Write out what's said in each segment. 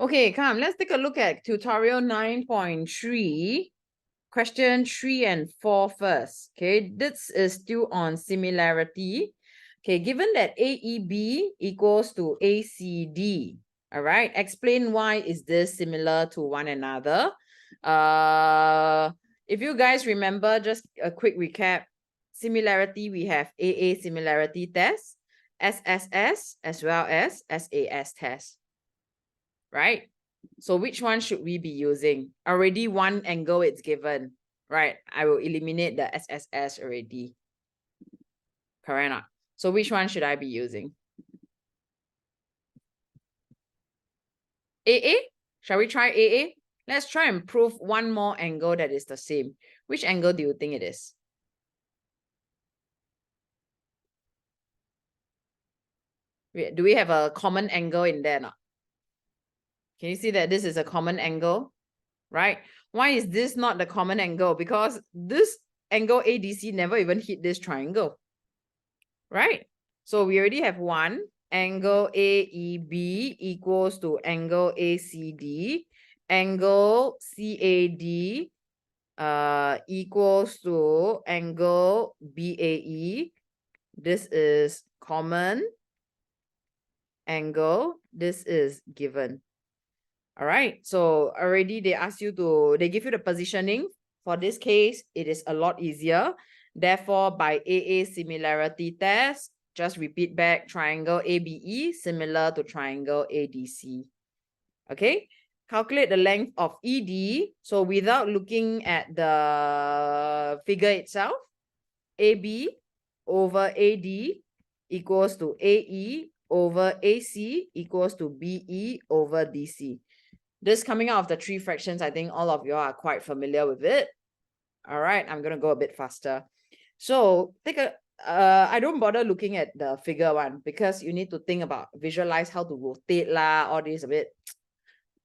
Okay, come, let's take a look at tutorial 9.3, question 3 and 4 first. Okay, this is still on similarity. Okay, given that AEB equals to ACD, all right, explain why is this similar to one another. If you guys remember, just a quick recap, similarity, we have AA similarity test, SSS, as well as SAS test. Right? So which one should we be using? Already one angle it's given, right? I will eliminate the SSS already. Correct or not? So which one should I be using? AA? Shall we try AA? Let's try and prove one more angle that is the same. Which angle do you think it is? Do we have a common angle in there now? Can you see that this is a common angle? Right? Why is this not the common angle? Because this angle ADC never even hit this triangle. Right? So we already have one. Angle AEB equals to angle ACD. Angle CAD equals to angle BAE. This is common angle. This is given. All right. So already they give you the positioning. For this case, it is a lot easier. Therefore, by AA similarity test, just repeat back triangle ABE similar to triangle ADC. Okay. Calculate the length of ED. So without looking at the figure itself, AB over AD equals to AE over AC equals to BE over DC. This coming out of the three fractions, I think all of you are quite familiar with it. All right, I'm going to go a bit faster. So I don't bother looking at the figure one because you need to think about, visualize how to rotate lah, all this a bit,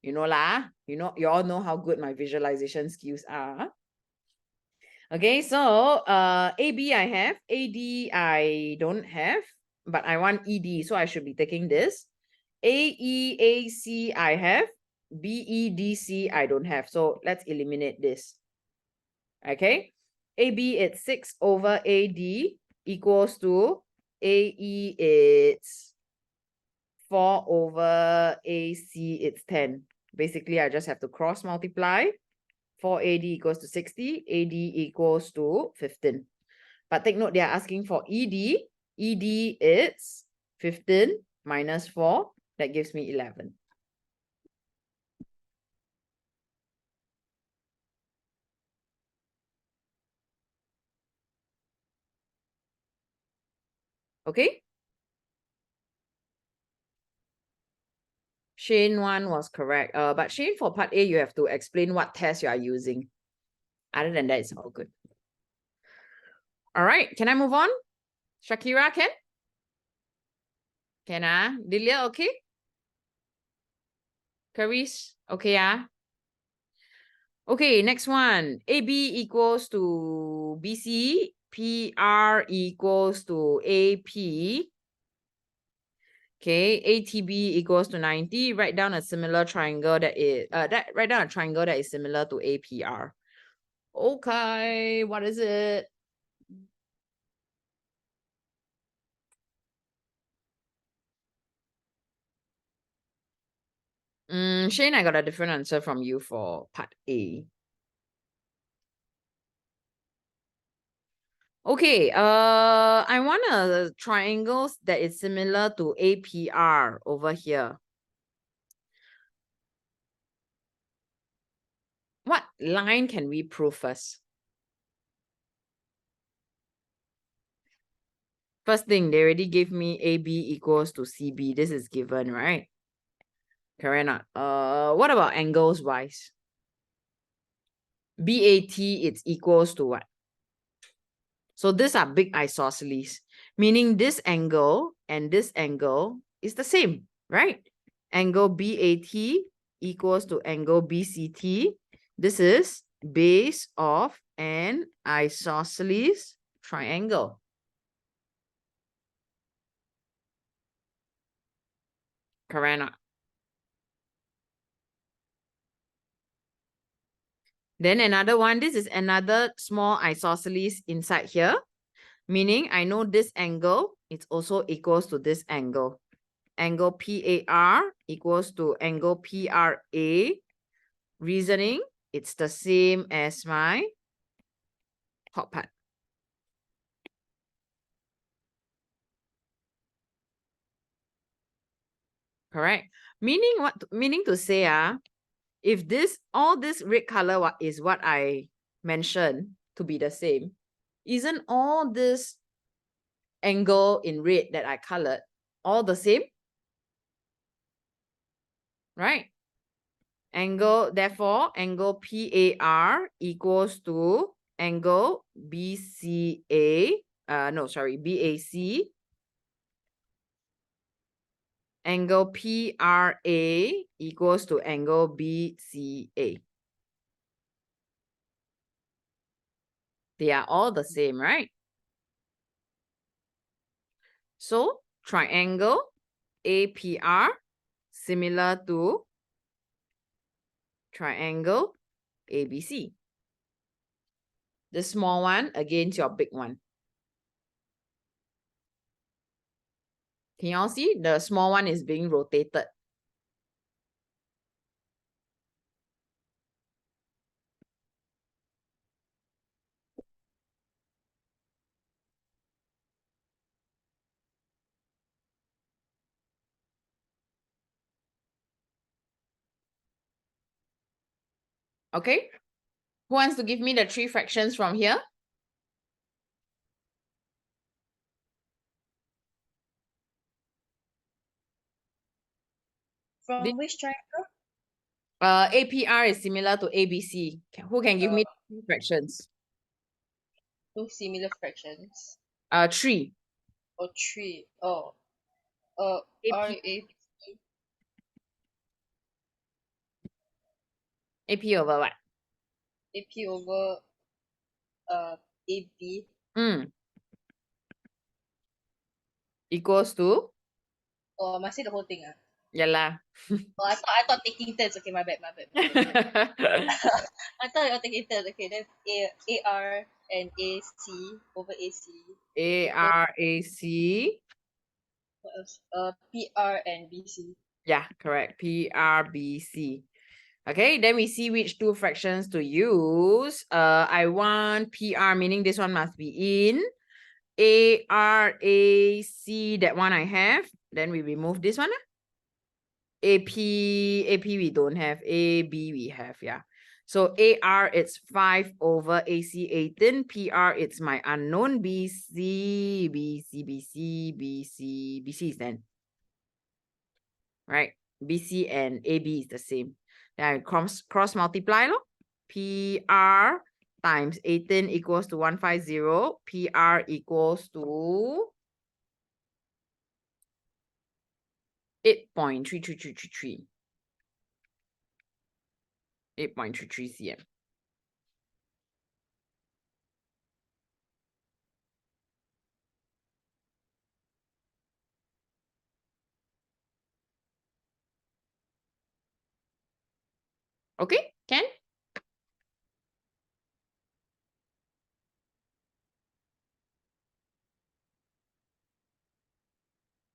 you know lah, you all know how good my visualization skills are. Okay, so AB I have, AD I don't have, but I want ED, so I should be taking this. AEAC I have, BEDC I don't have, so let's eliminate this. Okay, AB it's 6 over AD equals to AE it's 4 over AC it's 10. Basically, I just have to cross multiply. 4AD equals to 60, AD equals to 15. But take note, they are asking for ED. ED it's 15 minus 4. That gives me 11. Okay? Shane one was correct. But Shane, for part A, you have to explain what test you are using. Other than that, it's all good. All right, can I move on? Shakira, can? Can Delia, okay? Caris, okay Okay, next one. AB equals to BC, PR equals to AP. Okay, ATB equals to 90. Write down a similar triangle that is write down a triangle that is similar to APR. Okay, what is it? Shane, I got a different answer from you for part A. Okay, I want a triangle that is similar to APR over here. What line can we prove first? First thing, they already gave me AB equals to CB. This is given, right? Correct or not? What about angles wise? BAT, it's equals to what? So these are big isosceles, meaning this angle and this angle is the same, right? Angle BAT equals to angle BCT. This is base of an isosceles triangle. Correct or not? Then another one, this is another small isosceles inside here, meaning I know this angle is also equals to this angle. Angle PAR equals to angle PRA. Reasoning, it's the same as my top part. Correct? Meaning what? Meaning to say, if all this red color is what I mentioned to be the same, isn't all this angle in red that I colored all the same? Right? Angle, therefore, angle PAR equals to angle BCA, BAC. Angle PRA equals to angle BCA. They are all the same, right? So triangle APR similar to triangle ABC. The small one against your big one. Can you all see? The small one is being rotated. Okay. Who wants to give me the 3 fractions from here? From which triangle? APR is similar to ABC. Who can give me 3 fractions? 2 similar fractions. 3. Or 3. Oh. AP over what? AP over AB. Equals to? Oh, I must say the whole thing. Yalah. Oh, I thought taking turns. Okay, my bad. I thought you were taking turns. Okay, then AR and AC over AC. ARAC. What else? PR and BC. Yeah, correct. PRBC. Okay, then we see which 2 fractions to use. I want PR, meaning this one must be in. ARAC, that one I have. Then we remove this one. AP we don't have. AB we have, yeah. So AR, it's 5 over AC 18. PR, it's my unknown. BC is 10. Right? BC and AB is the same. Then I cross multiply. PR times 18 equals to 150. PR equals to 8.33333. 8.33 cm. Okay, can?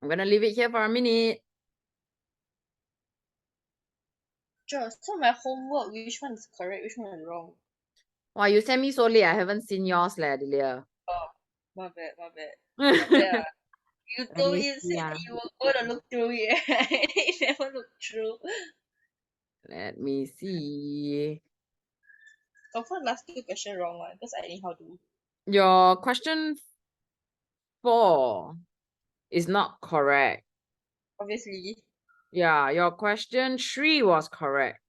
I'm gonna leave it here for a minute. Sure. So my homework, which one is correct, which one is wrong? Wow, you sent me so late. I haven't seen yours, Delia. Oh, my bad. Yeah. You told me, said that you were going to look through it. You never looked through. Let me see. Confirm last 2 question wrong one because I anyhow do. Your question 4 is not correct. Obviously. Yeah, your question 3 was correct.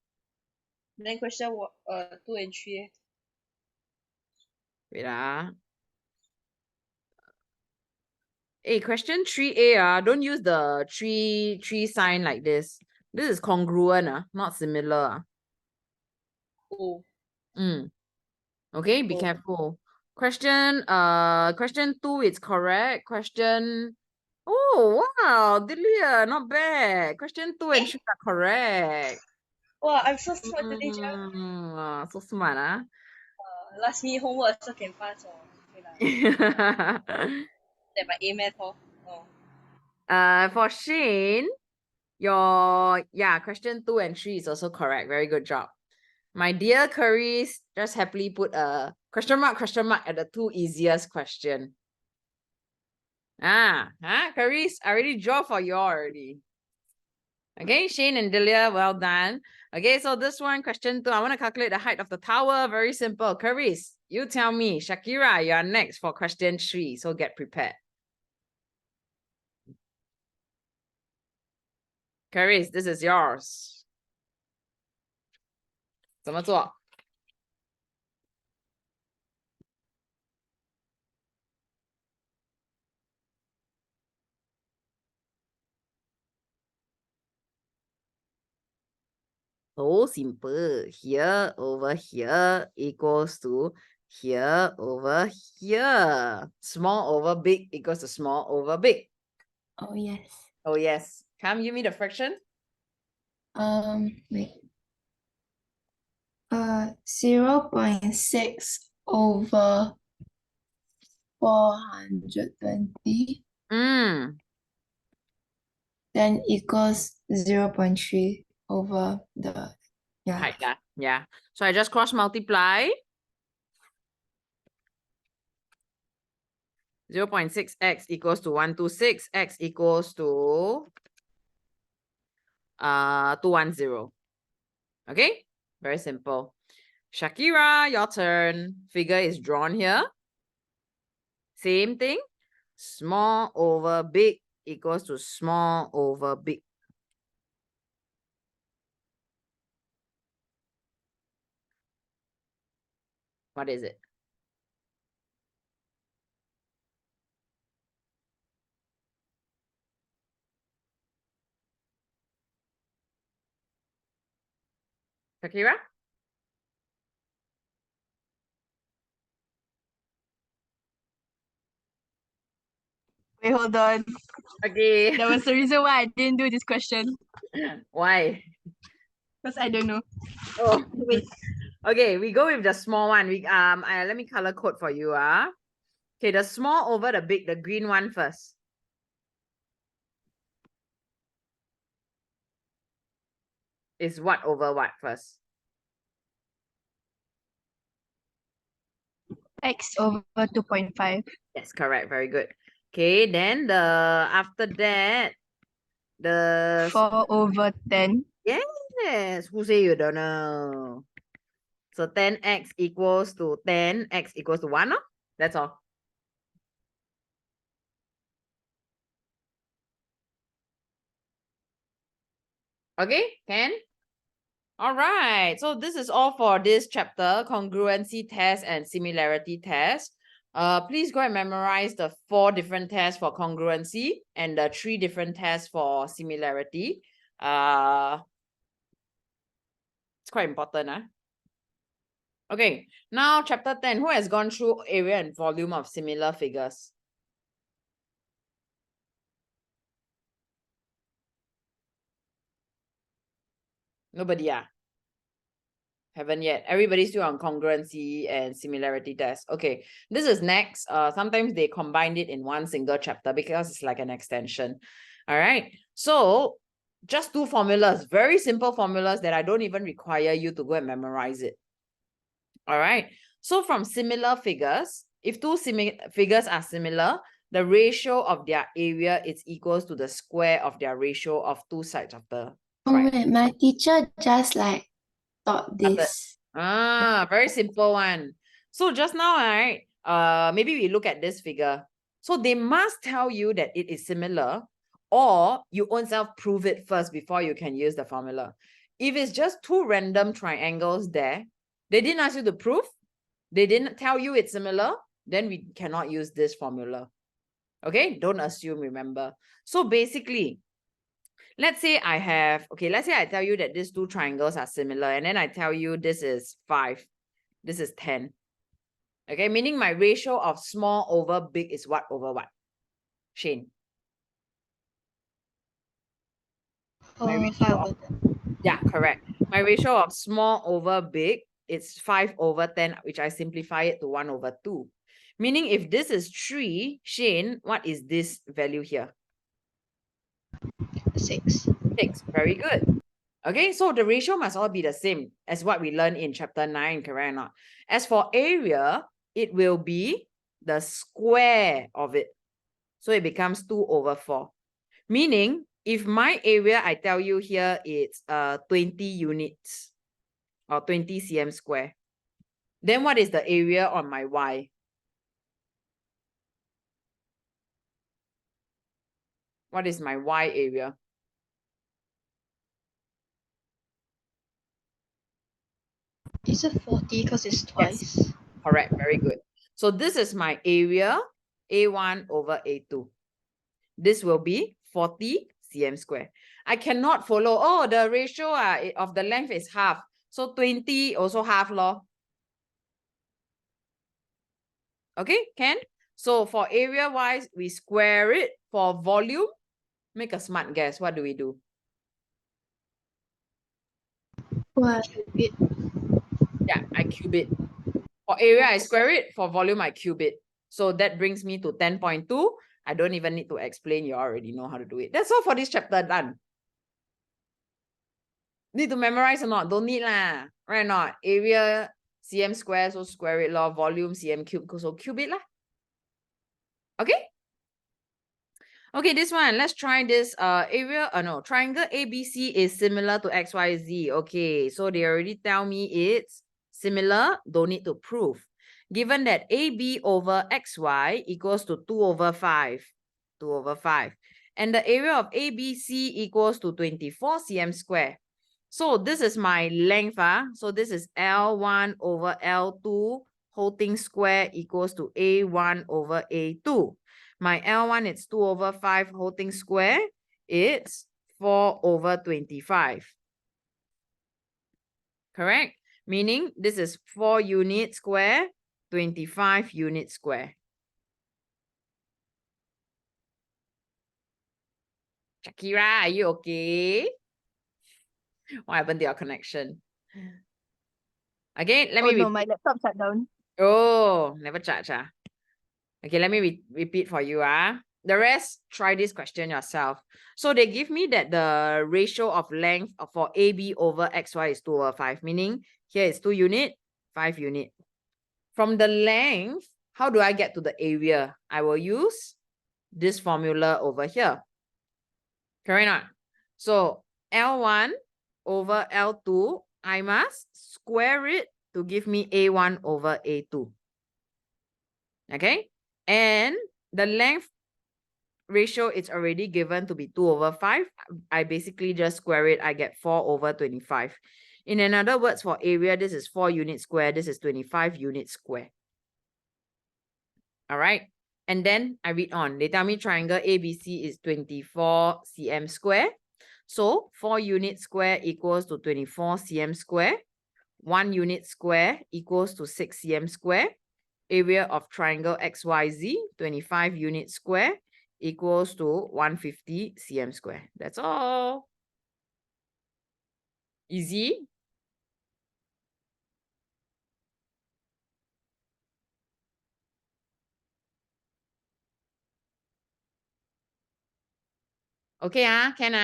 Then question 2 and 3. Wait, Hey, question 3A, don't use the three sign like this. This is congruent, not similar. Oh. Okay, be careful. Question 2 is correct. Question, oh wow, Delia, not bad. Question 2 and 3 are correct. Wow, I'm so smart today, Cher. So smart, huh? Last minute homework also can pass. Oh. Okay lah. That my A math oh. For Shane, your question 2 and 3 is also correct. Very good job. My dear Caris, just happily put a question mark at the 2 easiest question. Caris, I already draw for you already. Okay, Shane and Delia, well done. Okay, so this one, question 2, I want to calculate the height of the tower. Very simple. Caris, you tell me. Shakira, you are next for question 3, so get prepared. Caris, this is yours. 怎么做？So simple. Here over here equals to here over here. Small over big equals to small over big. Oh, yes. Oh, yes. Come, give me the fraction. Wait. 0.6 over 420 then equals 0.3 over the Height, yeah. So I just cross multiply. 0.6x equals to 126. X equals to 210. Okay, very simple. Shakira, your turn. Figure is drawn here. Same thing. Small over big equals to small over big. What is it? Shakira? Wait, hold on. Okay. There was a reason why I didn't do this question. Why? Because I don't know. Oh, Wait. okay, we go with the small one. Let me color code for you. Okay, the small over the big, the green one first. Is what over what first? X over 2.5. Yes, correct. Very good. Okay, then after that, the 4 over 10. yes. Who say you don't know? So 10x equals to 10x equals to 1, no? That's all. Okay, can? All right. So this is all for this chapter, congruency test and similarity test. Please go and memorize the 4 different tests for congruency and the 3 different tests for similarity. It's quite important, huh? Okay, now chapter 10. Who has gone through area and volume of similar figures? Nobody, haven't yet. Everybody's still on congruency and similarity test. Okay, this is next. Sometimes they combined it in one single chapter because it's like an extension. All right, so just 2 formulas, very simple formulas that I don't even require you to go and memorize it. All right, so from similar figures, if 2 figures are similar, the ratio of their area is equals to the square of their ratio of 2 sides of the triangle. Oh, wait, my teacher just like taught this. Very simple one. So just now, right? Maybe we look at this figure. So they must tell you that it is similar, or you own self prove it first before you can use the formula. If it's just 2 random triangles there, they didn't ask you to prove, they didn't tell you it's similar, then we cannot use this formula. Okay, don't assume, remember. So basically, let's say let's say I tell you that these 2 triangles are similar, and then I tell you this is 5, this is 10. Okay, meaning my ratio of small over big is what over what? Shane? 5 over 10. Yeah, correct. My ratio of small over big, it's 5/10, which I simplify it to 1/2. Meaning if this is 3, Shane, what is this value here? 6. 6. Very good. Okay, so the ratio must all be the same as what we learned in chapter 9, correct or not? As for area, it will be the square of it. So it becomes 2/4. Meaning, if my area, I tell you here, it's 20 units or 20 cm square, then what is the area on my Y? What is my Y area? Is it 40 because it's twice? Correct, very good. So this is my area, A1/A2. This will be 40 cm square. I cannot follow, oh, the ratio of the length is half. So 20 also half law. Okay, can? So for area wise, we square it. For volume, make a smart guess. What do we do? What? Yeah, I cube it. For area, I square it. For volume, I cube it. So that brings me to 10.2. I don't even need to explain. You already know how to do it. That's all for this chapter, done. Need to memorize or not? Don't need lah. Right or not? Area, cm square, so square it law. Volume, cm cube, so cube it lah. Okay? Okay, this one, let's try this triangle ABC is similar to XYZ. Okay, so they already tell me it's similar, don't need to prove. Given that AB over XY equals to 2/5, 2/5, and the area of ABC equals to 24 cm square. So this is my length, so this is L1 over L2, whole thing square equals to A1 over A2. My L1, it's 2/5, whole thing square, it's 4/25. Correct? Meaning this is 4 unit square, 25 unit square. Shakira, are you okay? What happened to your connection? Okay, let me no, my laptop shut down. Oh, never charge. Okay, let me repeat for you. The rest, try this question yourself. So they give me that the ratio of length for AB over XY is 2/5, meaning here is 2 unit, 5 unit. From the length, how do I get to the area? I will use this formula over here. Correct or not? So L1 over L2, I must square it to give me A1 over A2. Okay? And the length ratio is already given to be 2/5. I basically just square it. I get 4/25. In other words, for area, this is 4 unit square. This is 25 unit square. All right. And then I read on. They tell me triangle ABC is 24 cm square. So 4 unit square equals to 24 cm square. 1 unit square equals to 6 cm square. Area of triangle XYZ, 25 unit square, equals to 150 cm square. That's all. Easy. Okay, can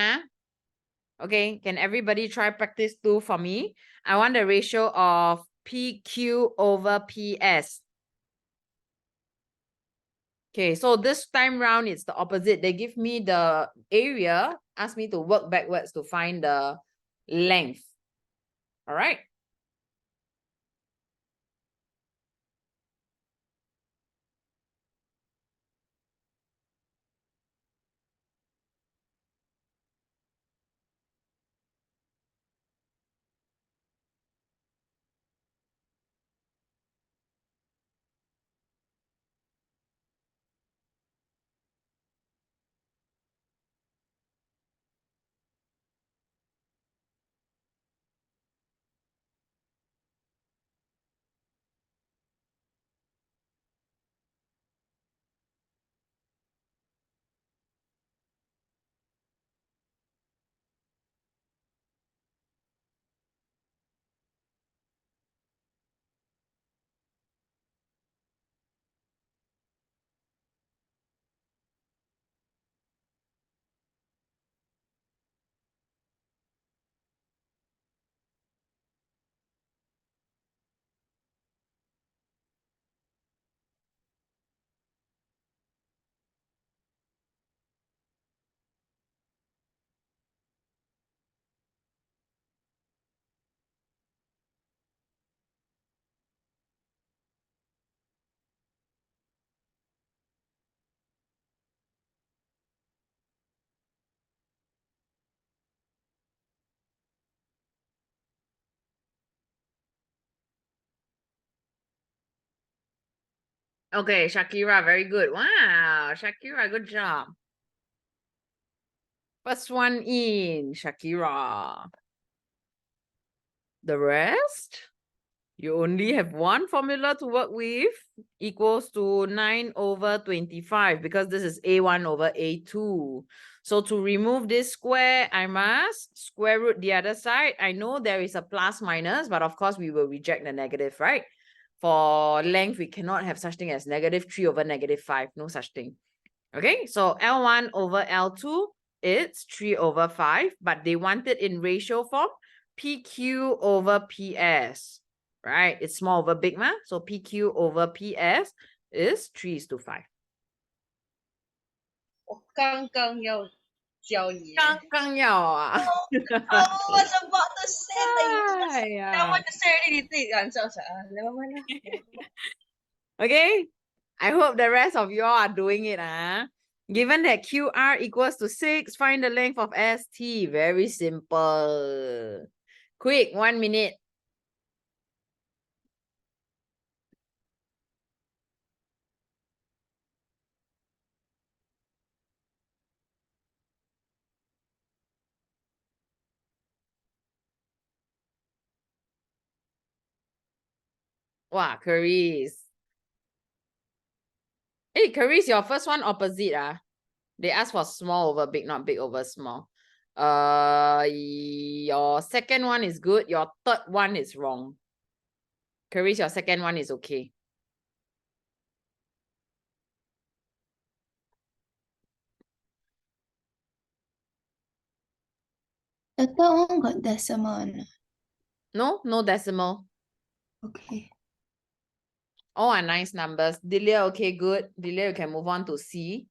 Okay, can everybody try practice 2 for me? I want the ratio of PQ over PS. Okay, so this time round, it's the opposite. They give me the area, ask me to work backwards to find the length. All right. Okay, Shakira, very good. Wow, Shakira, good job. First one in, Shakira. The rest, you only have one formula to work with, equals to 9/25, because this is A1 over A2. So to remove this square, I must square root the other side. I know there is a plus minus, but of course we will reject the negative, right? For length, we cannot have such thing as -3 over -5, no such thing. Okay, so L1 over L2, it's 3 over 5, but they want it in ratio form, PQ over PS, right? It's small over big, ma? So PQ over PS is 3:5. 我刚刚要教你。刚要啊。I was about to say that哎呀。I want to say already 你自己answer never mind lah. Okay, I hope the rest of you all are doing it. Given that QR equals to 6, find the length of ST. Very simple. Quick, 1 minute. Wow, Caris. Hey, Caris, your first one opposite. They ask for small over big, not big over small. Your second one is good. Your third one is wrong. Caris, your second one is okay. The third one got decimal or not? No, no decimal. Okay. All are nice numbers. Delia, okay, good. Delia, you can move on to C.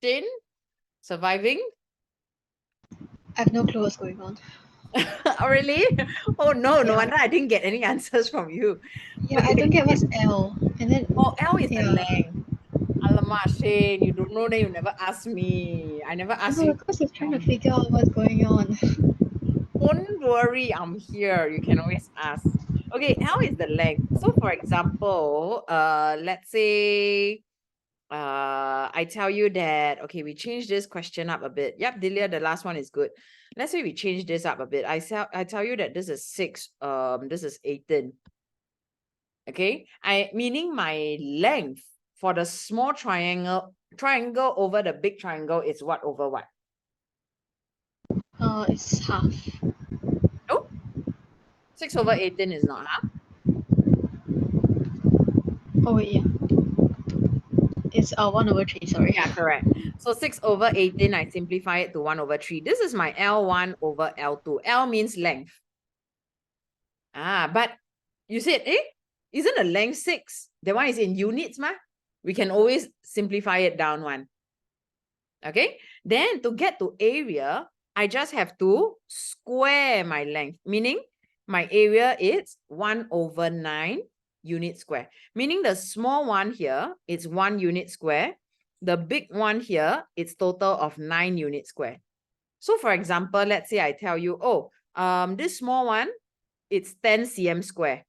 Jane, surviving? I have no clue what's going on. Oh, really? Oh, no, no Yeah. wonder I didn't get any answers from you. Yeah, I Okay. don't get what's L. And then Oh, L is the yeah. length. Alamak, Shane, you don't know, then you never ask me. I never asked No, you. because he's trying to figure out what's going on. Don't worry, I'm here. You can always ask. Okay, L is the length. So for example, let's say I tell you that, okay, we change this question up a bit. Yep, Delia, the last one is good. Let's say we change this up a bit. I tell you that this is 6, this is 18. Okay, meaning my length for the small triangle over the big triangle is what over what? It's half. Oh, 6 over 18 is not half. Oh wait, yeah. It's 1/3, sorry. Yeah, correct. So 6 over 18, I simplify it to 1/3. This is my L1 over L2. L means length. But you said, isn't the length 6? That one is in units, ma? We can always simplify it down one. Okay, then to get to area, I just have to square my length, meaning my area is 1/9 unit square, meaning the small one here is 1 unit square. The big one here, it's total of 9 unit square. So for example, let's say I tell you, this small one, it's 10 cm square.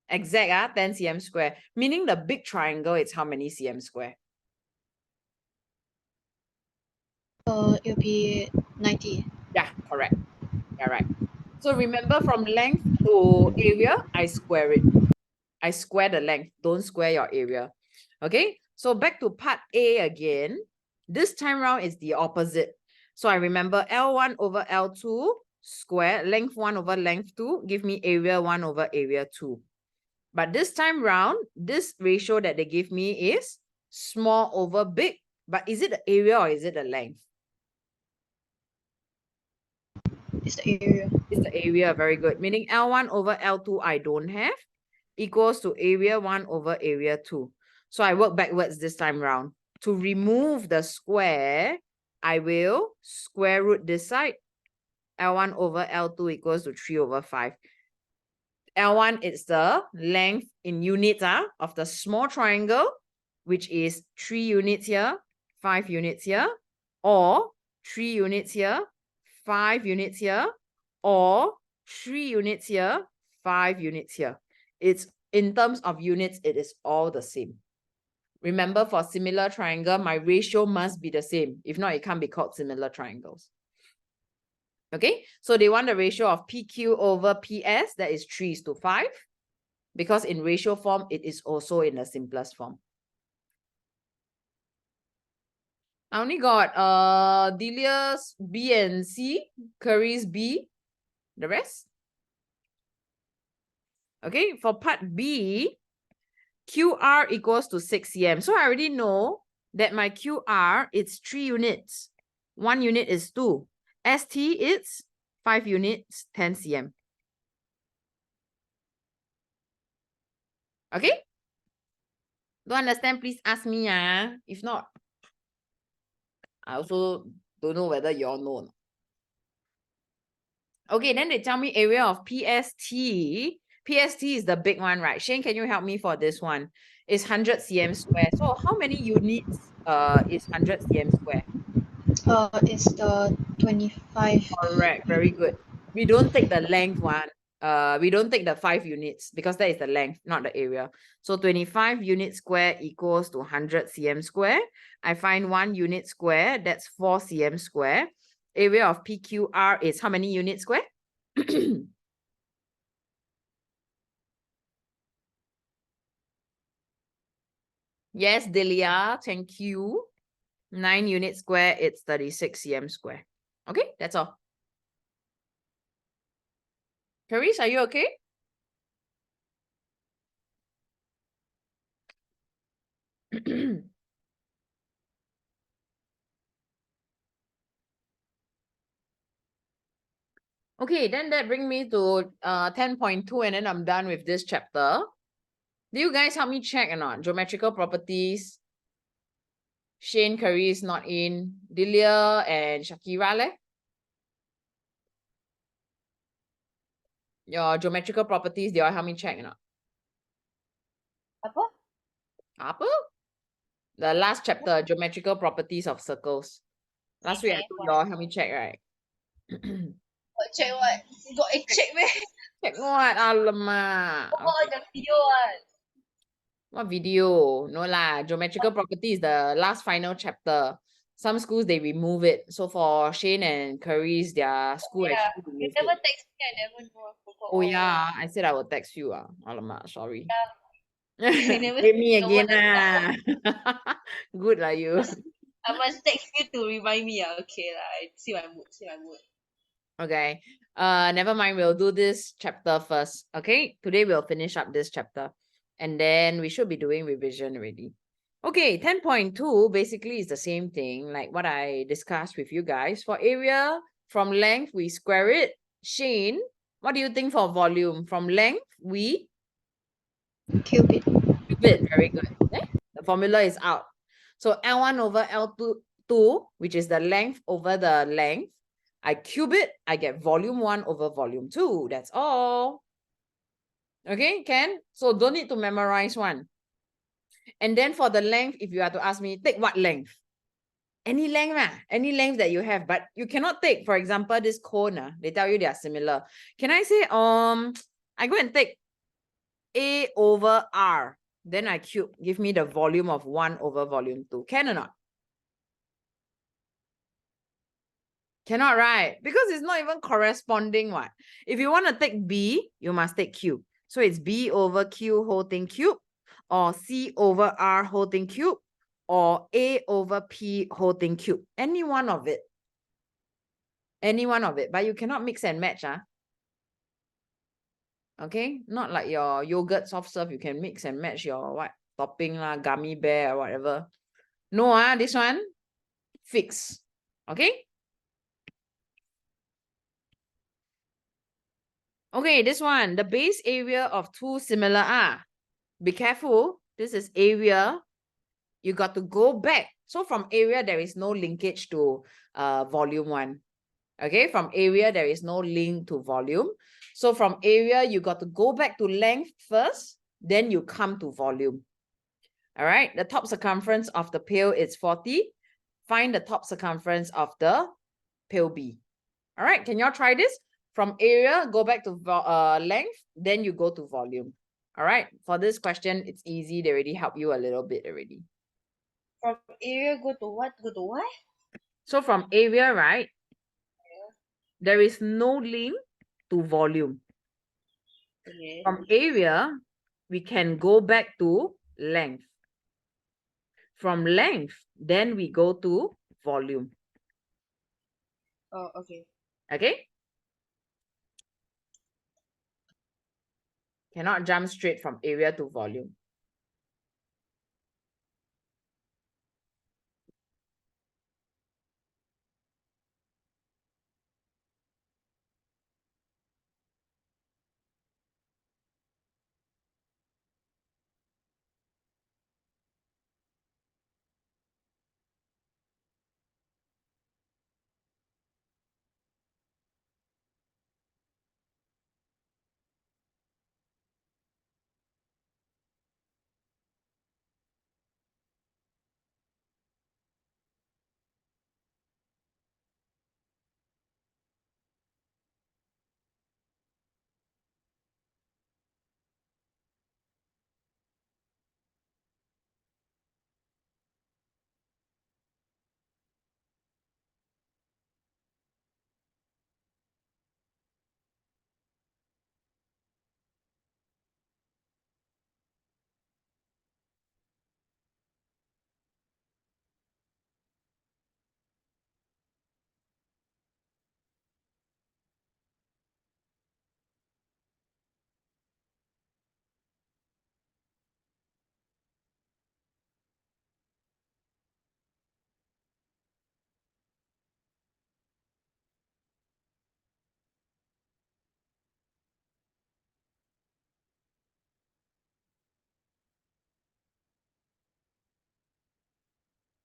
Exact, 10 cm square, meaning the big triangle is how many cm square? It'll be 90. Yeah, correct. Yeah, right. So remember, from length to area, I square it. I square the length, don't square your area. Okay, so back to part A again. This time round is the opposite. So I remember L1 over L2 square, length 1 over length 2, give me area 1 over area 2. But this time round, this ratio that they give me is small over big. But is it the area or is it the length? It's the area. It's the area, very good. Meaning L1 over L2 I don't have, equals to area 1 over area 2. So I work backwards this time round. To remove the square, I will square root this side. L1 over L2 equals to 3 over 5. L1 is the length in units of the small triangle, which is 3 units here, 5 units here, or 3 units here, 5 units here, or 3 units here, 5 units here. It's in terms of units, it is all the same. Remember, for similar triangle, my ratio must be the same. If not, it can't be called similar triangles. Okay, so they want the ratio of PQ over PS, that is 3:5, because in ratio form, it is also in the simplest form. I only got Delia's B and C, Curry's B, the rest. Okay, for part B, QR equals to 6 cm. So I already know that my QR, it's 3 units. 1 unit is 2. ST, it's 5 units, 10 cm. Okay? Don't understand, please ask me. If not, I also don't know whether you all know. Okay, then they tell me area of PST. PST is the big one, right? Shane, can you help me for this one? It's 100 cm square. So how many units is 100 cm square? It's the 25. Correct, very good. We don't take the length one. We don't take the 5 units because that is the length, not the area. So 25 units square equals to 100 cm square. I find 1 unit square, that's 4 cm square. Area of PQR is how many units square? Yes, Delia, thank you. 9 units square, it's 36 cm square. Okay, that's all. Clarice, are you okay? Okay, then that brings me to 10.2 and then I'm done with this chapter. Do you guys help me check or not? Geometrical properties. Shane Curry is not in. Delia and Shakira leh? Your geometrical properties, do you all help me check or not? Apa? Apa? The last chapter, geometrical properties of circles. Last week I told you all help me check, right? What check what? You got a check man? Check what? Alamak. Oh, the video one. What video? No lah. Geometrical property is the last final chapter. Some schools, they remove it. So for Shane and Curry's, their school Yeah, actually you removed never it. text me. I never know. I forgot. Oh yeah, I said I will text you. Alamak, sorry. You never Hit me know again. what Good lah you. I must text you to remind me. Okay lah. I see my mood. See my mood. Okay. Never mind. We'll do this chapter first. Okay. Today we'll finish up this chapter. And then we should be doing revision already. Okay, 10.2 basically is the same thing like what I discussed with you guys. For area, from length, we square it. Shane, what do you think for volume? From length, we Cube it. cube it. Very good. Okay? The formula is out. So L1 over L2, which is the length over the length, I cube it, I get volume 1 over volume 2. That's all. Okay, Ken? So don't need to memorize one. And then for the length, if you are to ask me, take what length? Any length, any length that you have, but you cannot take, for example, this cone. They tell you they are similar. Can I say, I go and take A over R, then I cube, give me the volume of 1 over volume 2. Can or not? Cannot, right? Because it's not even corresponding one. If you want to take B, you must take Q. So it's B over Q whole thing cube, or C over R whole thing cube, or A over P whole thing cube. Any one of it. Any one of it. But you cannot mix and match. Okay? Not like your yogurt soft serve. You can mix and match your what? Topping lah, gummy bear or whatever. No, this one, fix. Okay? Okay, this one, the base area of two similar be careful. This is area. You got to go back. So from area, there is no linkage to volume 1. Okay, from area, there is no link to volume. So from area, you got to go back to length first, then you come to volume. All right, the top circumference of the pail is 40. Find the top circumference of the pail B. All right, can y'all try this? From area, go back to length, then you go to volume. All right, for this question, it's easy. They already helped you a little bit already. From area, go to what? Go to what? So from area, right, there is no link to volume. Okay. From area, we can go back to length. From length, then we go to volume. Oh, okay. Okay? Cannot jump straight from area to volume.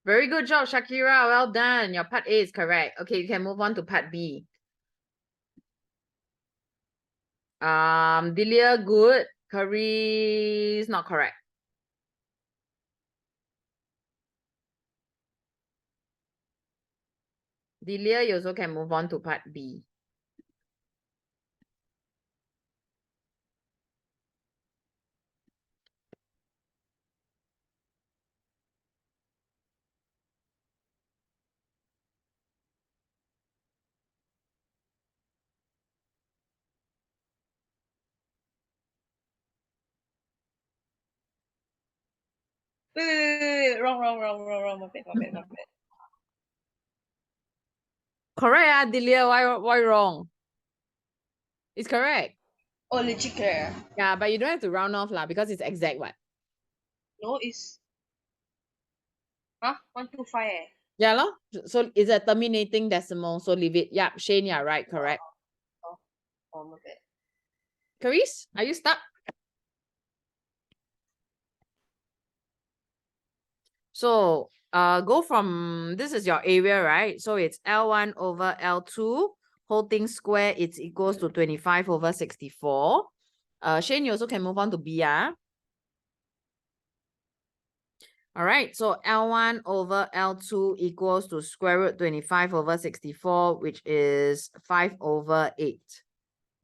Very good job, Shakira. Well done. Your part A is correct. Okay, you can move on to part B. Delia, good. Curry is not correct. Delia, you also can move on to part B. Wait. Wrong. My bad. Correct, Delia. Why wrong? It's correct. Oh, legit correct. Yeah, but you don't have to round off lah because it's exact what. No, it's... Huh? 125 eh? Yeah, lor. So it's a terminating decimal. So leave it. Yeah, Shane, yeah, right, correct. Oh, my bad. Caris, are you stuck? So go from, this is your area, right? So it's L1 over L2, whole thing square, it's equals to 25 over 64. Shane, you also can move on to B, yeah? All right, so L1 over L2 equals to square root 25 over 64, which is 5 over 8.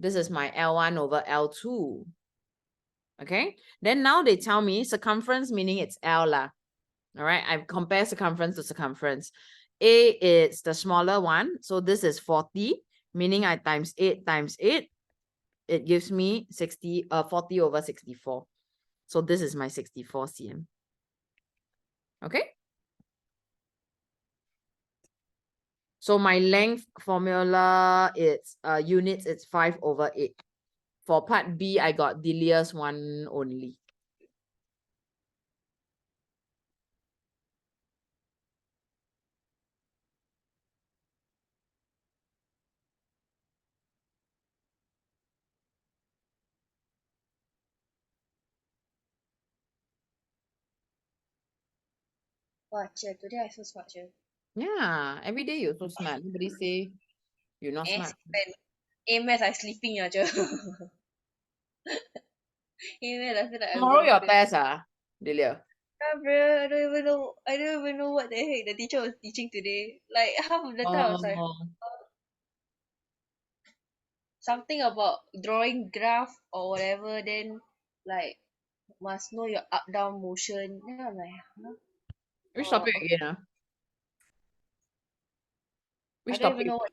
This is my L1 over L2. Okay, then now they tell me circumference, meaning it's L lah. All right, I've compared circumference to circumference. A is the smaller one, so this is 40, meaning I times 8 times 8. It gives me 40 over 64. So this is my 64 cm. Okay. So my length formula, it's units, it's 5 over 8. For part B, I got Delia's one only. Wow, Cher, today I so smart, Cher. Yeah, every day you're so smart. Nobody say you're not smart. A-maths, I sleeping, Cher. A-maths, I feel like I'm Tomorrow gonna your fail. test, Delia. Yeah, bro, I don't even know what the heck the teacher was teaching today. Like half of the time I was like Oh, something about drawing graph or whatever, then like must know your up down motion. Then I'm like, huh? which Oh, topic okay. again? I Which don't even topic? know what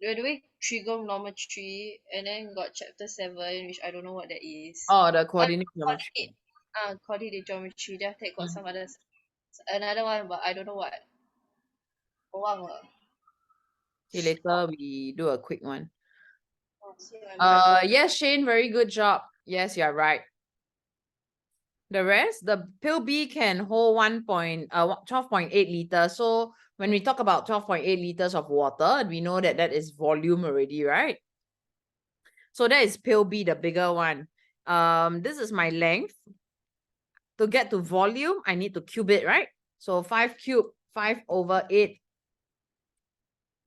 we're doing trigonometry and then got chapter 7, which I don't know what that is. Oh, the coordinate geometry. Coordinate geometry. Then after that got Mm. some others, another one, but I don't know what. 我忘了. Okay, later we do a quick one. Oh, see, my Yes, Shane, very good job. Yes, you're right. The rest, the pill B can hold 12.8 liters. So when we talk about 12.8 liters of water, we know that that is volume already, right? So that is pill B, the bigger one. This is my length. To get to volume, I need to cube it, right? So 5 cubed, 5 over 8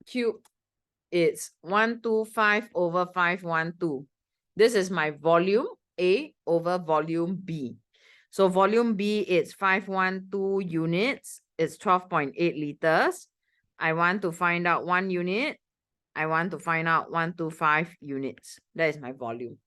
cubed, it's 125 over 512. This is my volume A over volume B. So volume B is 512 units. It's 12.8 liters. I want to find out 1 unit. I want to find out 125 units. That is my volume.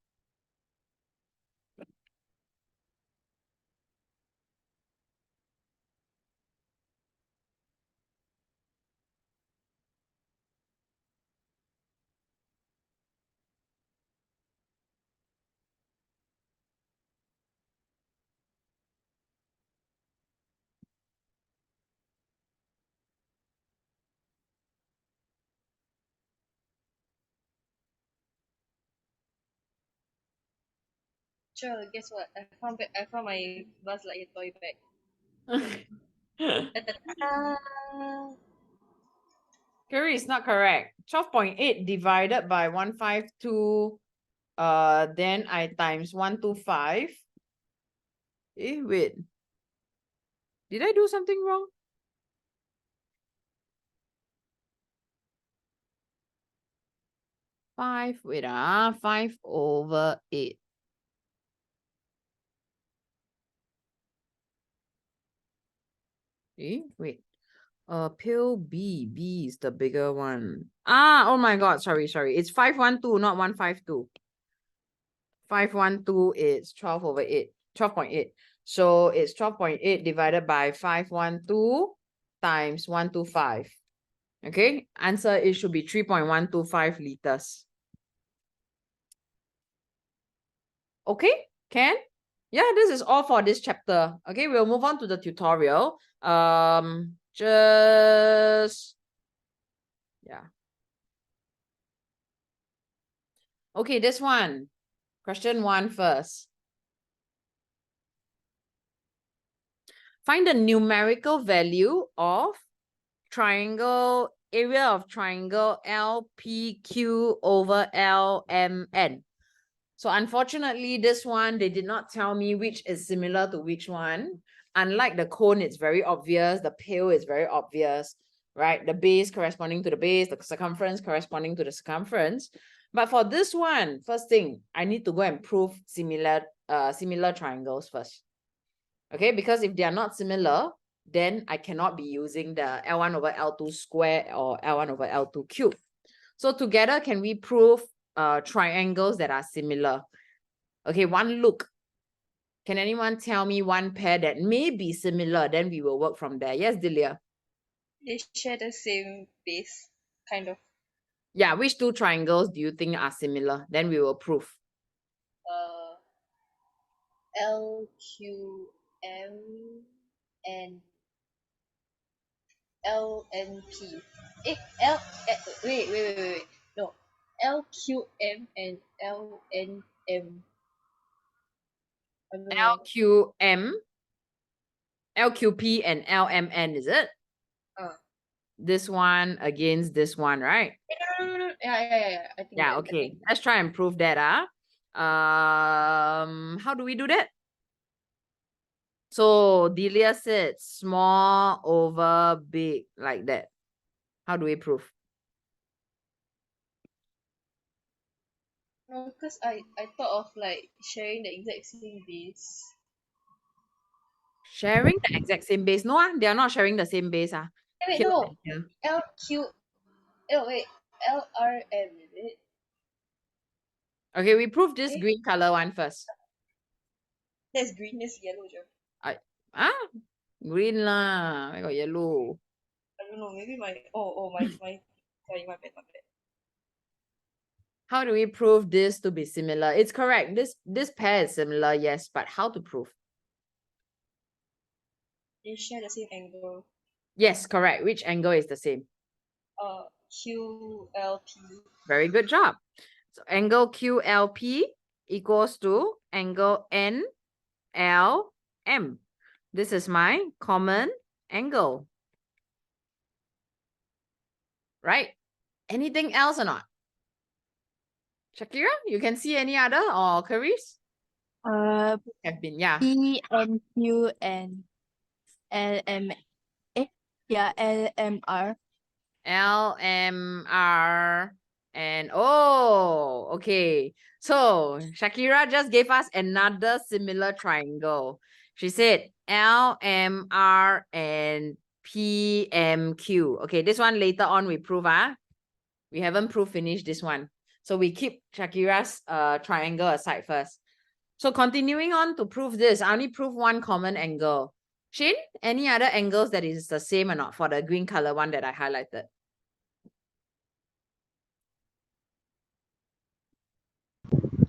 Sure, guess what? I found my Buzz Lightyear toy bag. Ta-ta-ta. Curry is not correct. 12.8 divided by 152. Then I times 125. Wait. Did I do something wrong? 5 over 8. Wait. Pill B is the bigger one. Oh my God, sorry. It's 512, not 152. 512 is 12 over 8, 12.8. So it's 12.8 divided by 512 times 125. Okay, answer it should be 3.125 liters. Okay, can? Yeah, this is all for this chapter. Okay, we'll move on to the tutorial. Yeah. Okay, this one. Question 1 first. Find the numerical value of area of triangle LPQ over LMN. So unfortunately, this one, they did not tell me which is similar to which one. Unlike the cone, it's very obvious. The pail is very obvious, right? The base corresponding to the base, the circumference corresponding to the circumference. But for this one, first thing, I need to go and prove similar triangles first. Okay, because if they are not similar, then I cannot be using the L1 over L2 square or L1 over L2 cube. So together, can we prove triangles that are similar? Okay, one look. Can anyone tell me one pair that may be similar? Then we will work from there. Yes, Delia? They share the same base, kind of. Yeah, which two triangles do you think are similar? Then we will prove. LQM and LNP. Wait. No. LQM and LNM. LQP and LMN, is it? This one against this one, right? No. Yeah. I think yeah, okay. Let's try and prove that. How do we do that? So Delia said small over big like that. How do we prove? No, because I thought of like sharing the exact same base. Sharing the exact same base. No, they are not sharing the same base. Wait, Here no. and here. LQ. Oh, wait. LRM, is it? Okay, we prove this Eh? green color one first. That's green, that's yellow, Joe. Green lah. I got yellow. I don't know, maybe my sorry, my bad. How do we prove this to be similar? It's correct. This pair is similar, yes, but how to prove? They share the same angle. Yes, correct. Which angle is the same? QLP. Very good job. So angle QLP equals to angle NLM. This is my common angle. Right? Anything else or not? Shakira, you can see any other or Caris? Have been, yeah. P and Q and LMR. LMR and oh, okay. So Shakira just gave us another similar triangle. She said LMR and PMQ. Okay, this one later on we prove. We haven't proved finished this one. So we keep Shakira's triangle aside first. So continuing on to prove this, I only prove one common angle. Shane, any other angles that is the same or not for the green color one that I highlighted?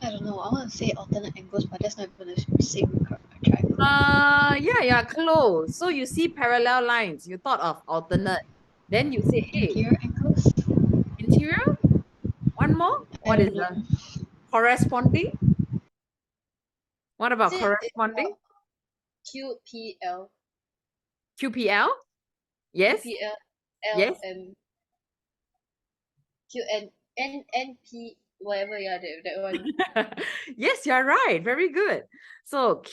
I don't know. I want to say alternate angles, but that's not even the same triangle. Yeah, close. So you see parallel lines. You thought of alternate. Then you say, hey, Interior angles. interior? One more? What is the corresponding? What about Is it- corresponding? QPL. QPL? Yes? QPL. Yes. QNP, whatever, yeah, that one. Yes, you're right. Very good. So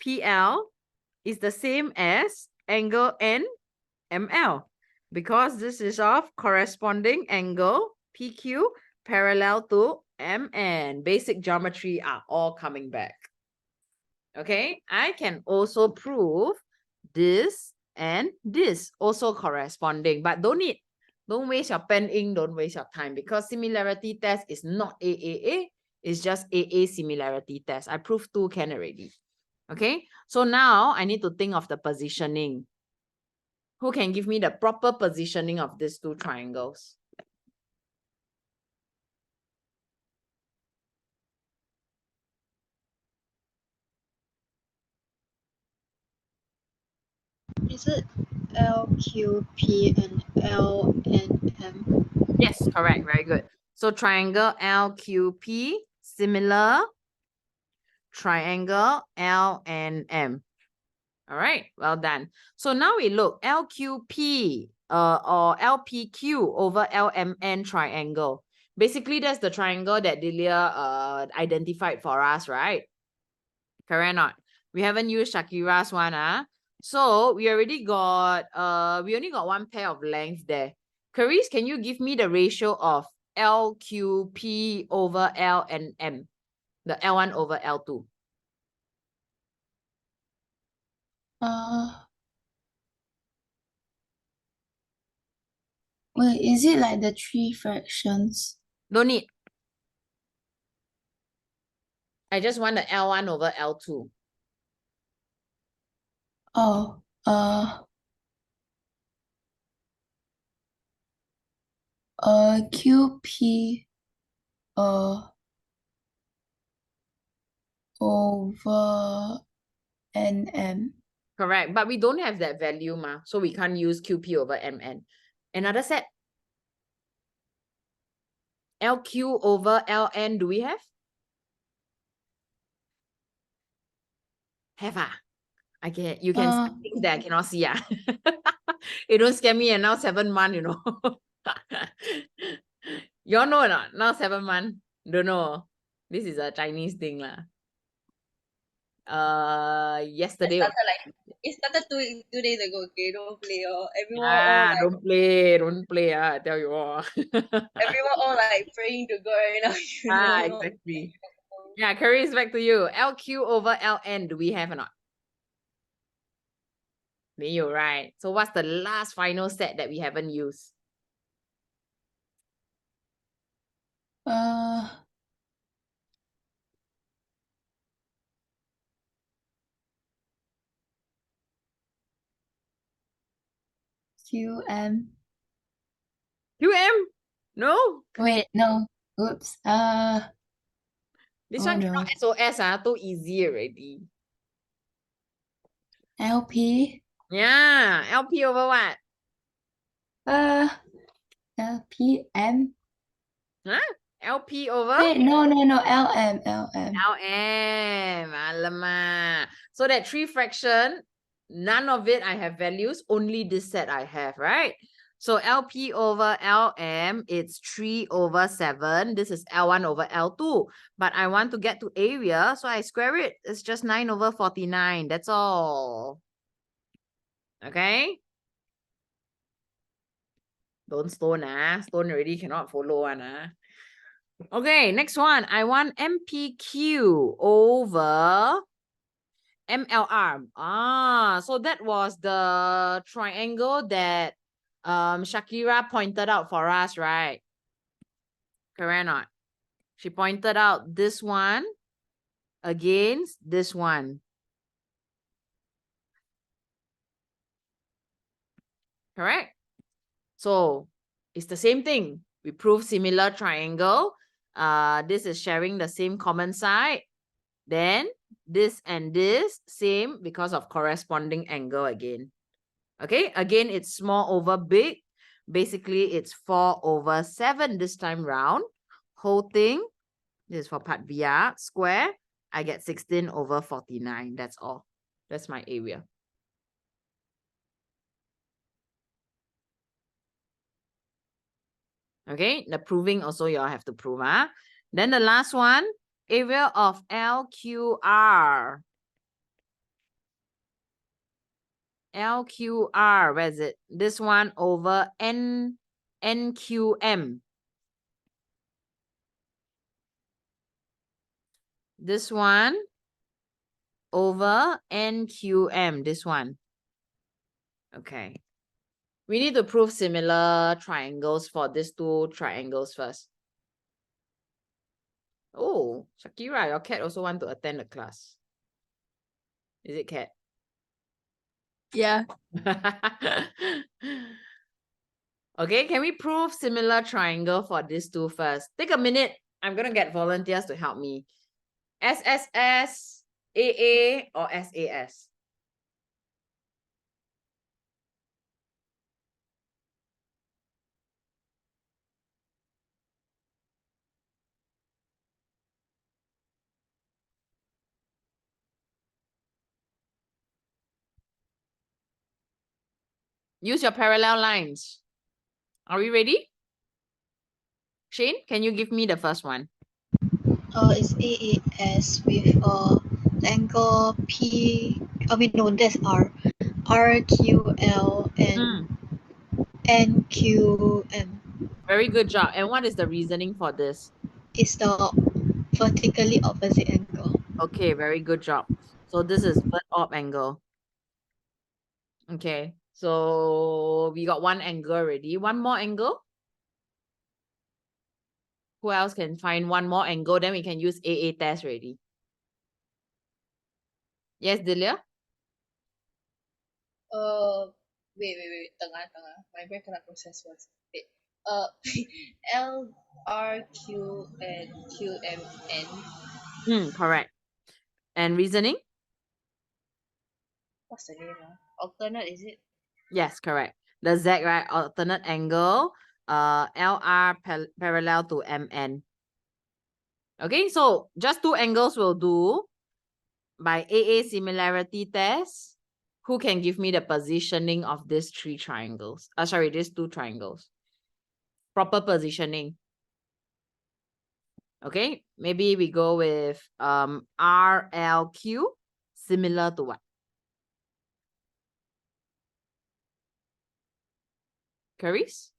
QPL is the same as angle NML because this is of corresponding angle PQ parallel to MN. Basic geometry are all coming back. Okay, I can also prove this and this also corresponding, but don't waste your pen ink, don't waste your time because similarity test is not AAA, it's just AA similarity test. I proved 2 can already. Okay, so now I need to think of the positioning. Who can give me the proper positioning of these 2 triangles? Is it LQP and LNM? Yes, correct. Very good. So triangle LQP, similar triangle LNM. All right, well done. So now we look LQP or LPQ over LMN triangle. Basically, that's the triangle that Delia identified for us, right? Correct or not? We haven't used Shakira's one. So we already got we only got one pair of length there. Caris, can you give me the ratio of LQP over L and M? The L1 over L2. Wait, is it like the 3 fractions? No need. I just want the L1 over L2. Oh, QP, over NM. Correct. But we don't have that value, so we can't use QP over MN. Another set. LQ over LN, do we have? Have you can see things that I cannot see. You don't scare me and now 7 months, You all know or not? Now 7 months. Don't know. This is a Chinese thing. Yesterday. It started 2 days ago. Okay, don't play. Everyone all like Don't play. I tell you all. everyone all like praying to God right now. Exactly. Yeah, Curry, back to you. LQ over LN, do we have or not? You're right. So what's the last final set that we haven't used? QM. QM? No. Wait, no. Oops. This Oh one no. cannot SOS, too easy already. LP. Yeah, LP over what? LPM. Huh? LP over? Wait, no. LM. LM. Alamak. So that 3 fraction, none of it I have values, only this set I have, right? So LP over LM, it's 3 over 7. This is L1 over L2. But I want to get to area, so I square it. It's just 9 over 49. That's all. Okay? Don't stone, Stone already cannot follow one, Okay, next one. I want MPQ over MLR. So that was the triangle that Shakira pointed out for us, right? Correct or not? She pointed out this one against this one. Correct? So it's the same thing. We prove similar triangle. This is sharing the same common side. Then this and this same because of corresponding angle again. Okay, again, it's small over big. Basically, it's 4 over 7 this time round. Whole thing, this is for part VR, square, I get 16 over 49. That's all. That's my area. Okay, the proving also you all have to prove. Then the last one, area of LQR. LQR, where is it? This one over NQM. This one over NQM, this one. Okay. We need to prove similar triangles for these 2 triangles first. Oh, Shakira, your cat also want to attend the class. Is it cat? Yeah. Okay, can we prove similar triangle for these 2 first? Take a minute. I'm going to get volunteers to help me. SSS, AA, or SAS? Use your parallel lines. Are we ready? Shane, can you give me the first one? It's AAS with angle P. No, that's R. RQL and NQM. Very good job. And what is the reasoning for this? It's the vertically opposite angle. Okay, very good job. So this is vert op angle. Okay, so we got 1 angle already. 1 more angle? Who else can find 1 more angle? Then we can use AA test already. Yes, Delia? Wait. Tengah. My brain cannot process first. Wait. L, R, Q, and Q, M, N. Correct. And reasoning? What's the name? Alternate, is it? Yes, correct. The Z, right? Alternate angle. LR parallel to MN. Okay, so just 2 angles will do. By AA similarity test, who can give me the positioning of these 3 triangles? These 2 triangles. Proper positioning. Okay, maybe we go with RLQ. similar to what? Caris?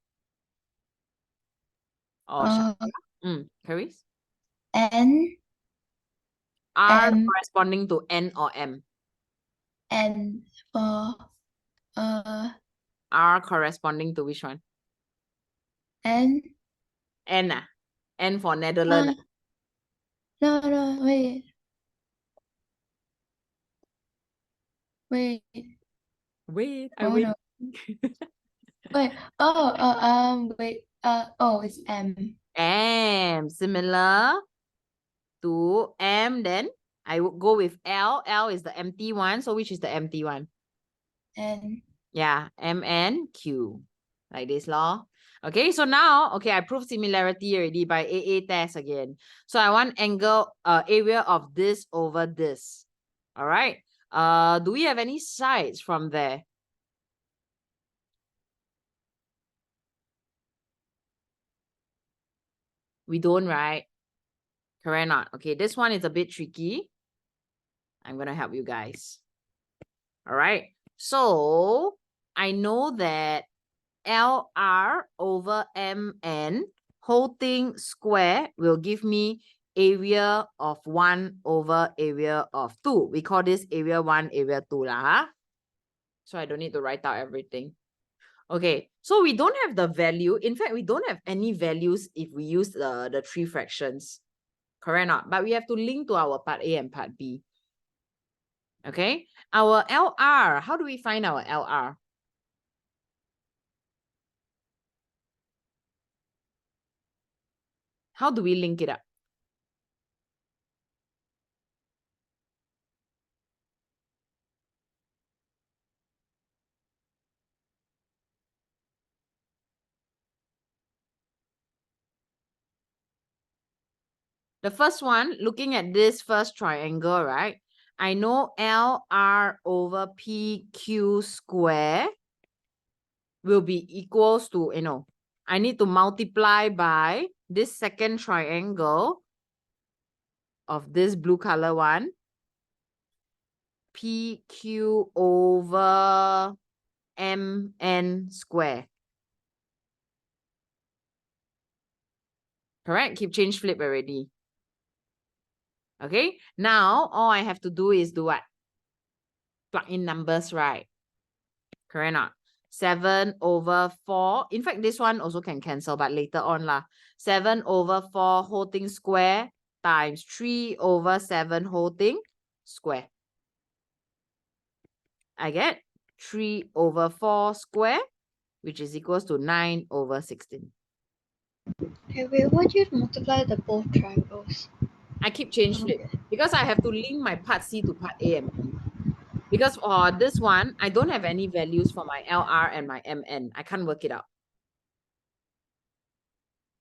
Or Caris? N R M corresponding to N or M? N for R corresponding to which one? N. N ah? N for Netherlands. No, wait. Wait, I Oh, wait. no. Wait. Wait. It's M. M, similar to M, then I would go with L. L is the empty one. So which is the empty one? N. Yeah, M and Q. Like this law. Okay, so now, okay, I proved similarity already by AA test again. So I want angle, area of this over this. All right. Do we have any sides from there? We don't, right? Correct or not? Okay, this one is a bit tricky. I'm going to help you guys. All right. So I know that LR over MN whole thing square will give me area of 1 over area of 2. We call this area 1, area 2 lah. Huh? So I don't need to write out everything. Okay, so we don't have the value. In fact, we don't have any values if we use the 3 fractions. Correct or not? But we have to link to our part A and part B. Okay, our LR, how do we find our LR? How do we link it up? The first one, looking at this first triangle, right? I know LR over PQ square will be equals to, I need to multiply by this second triangle of this blue color one. PQ over MN square. Correct? Keep change flip already. Okay, now all I have to do is do what? Plug in numbers, right? Correct or not? 7 over 4. In fact, this one also can cancel, but later on lah. 7 over 4 whole thing square times 3 over 7 whole thing square. I get 3 over 4 square, which is equals to 9 over 16. Okay, wait, why do you multiply the both triangles? I keep change flip because I have to link my part C to part A and B. Because for this one, I don't have any values for my LR and my MN. I can't work it out.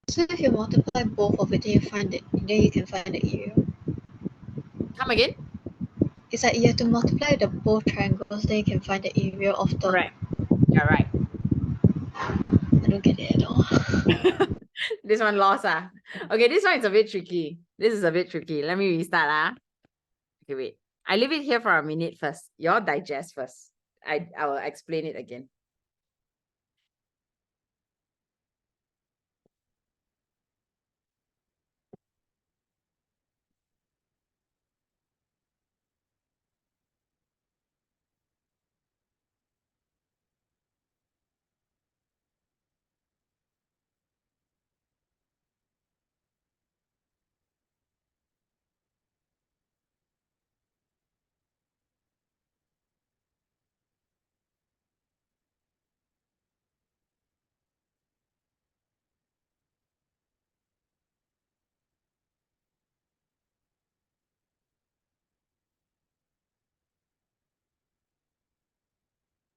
So if you multiply both of it, then you can find the area. Come again? It's like you have to multiply the both triangles, then you can find the area of the. Correct. Yeah, right. I don't get it at all. This one lost. Okay, this one is a bit tricky. This is a bit tricky. Let me restart. Okay, wait. I leave it here for a minute first. You all digest first. I will explain it again.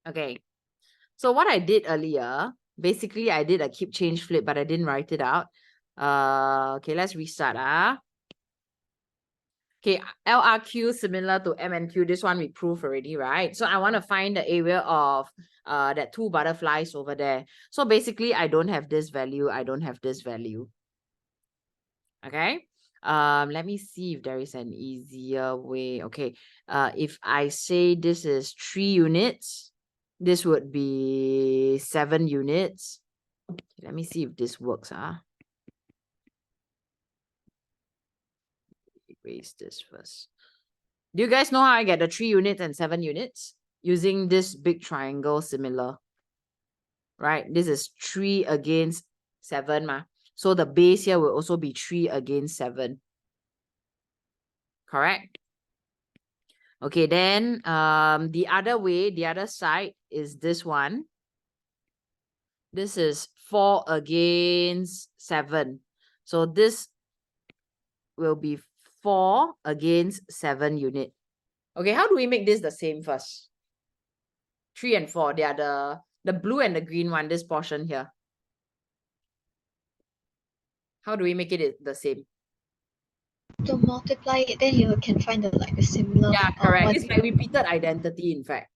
Okay. So what I did earlier, basically I did a keep change flip, but I didn't write it out. Okay, let's restart. Okay, LRQ similar to MNQ. This one we proved already, right? So I want to find the area of that 2 butterflies over there. So basically, I don't have this value. I don't have this value. Okay. Let me see if there is an easier way. Okay. If I say this is 3 units, this would be 7 units. Let me see if this works. Erase this first. Do you guys know how I get the 3 units and 7 units? Using this big triangle similar. Right? This is 3 against 7 ma. So the base here will also be 3 against 7. Correct? Okay, then the other way, the other side is this one. This is 4 against 7. So this will be 4 against 7 unit. Okay, how do we make this the same first? 3 and 4, they are the blue and the green one, this portion here. How do we make it the same? To multiply it, then you can find the similar. Yeah, correct. one. It's like repeated identity, in fact.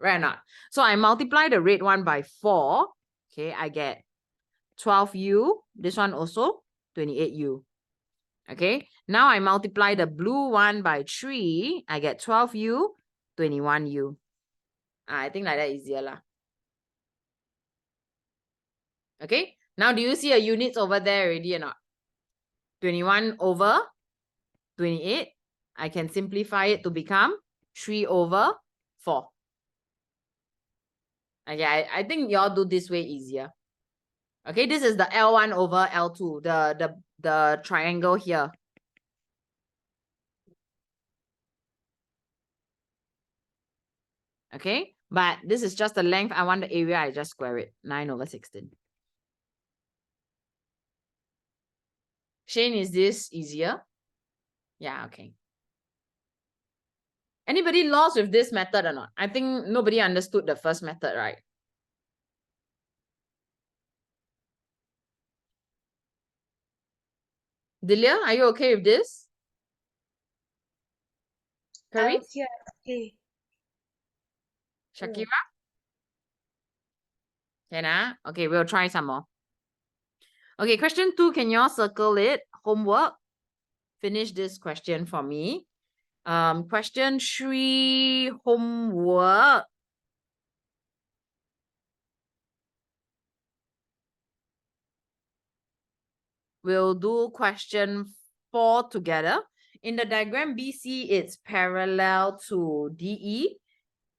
Right or not? So I multiply the red one by 4. Okay, I get 12U. This one also 28U. Okay, now I multiply the blue one by 3. I get 12U, 21U. I think like that easier lah. Okay, now do you see a units over there already or not? 21 over 28. I can simplify it to become 3 over 4. Okay, I think y'all do this way easier. Okay, this is the L1 over L2, the triangle here. Okay, but this is just the length. I want the area, I just square it. 9 over 16. Shane, is this easier? Yeah, okay. Anybody lost with this method or not? I think nobody understood the first method, right? Delia, are you okay with this? Kari? Okay. Shakira? Can Okay, we'll try some more. Okay, question 2, can you all circle it? Homework. Finish this question for me. Question 3, homework. We'll do question 4 together. In the diagram BC, it's parallel to DE.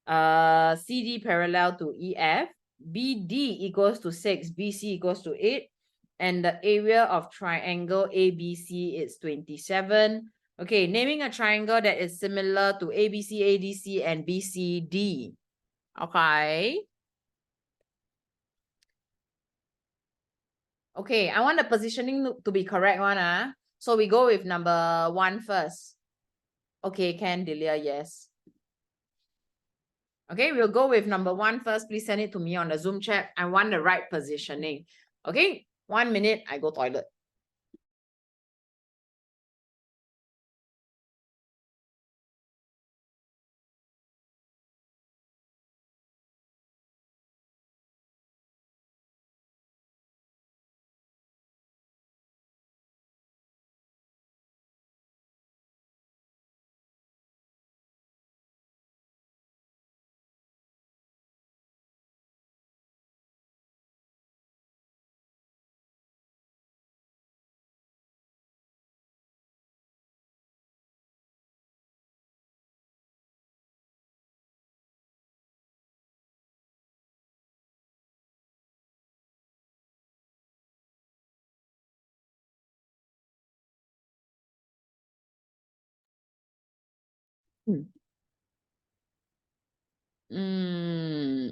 CD parallel to EF. BD equals to 6. BC equals to 8. And the area of triangle ABC is 27. Okay, naming a triangle that is similar to ABC, ADC, and BCD. Okay. Okay, I want the positioning to be correct one. So we go with number 1 first. Okay, can Delia, yes. Okay, we'll go with number 1 first. Please send it to me on the Zoom chat. I want the right positioning. Okay, 1 minute, I go toilet.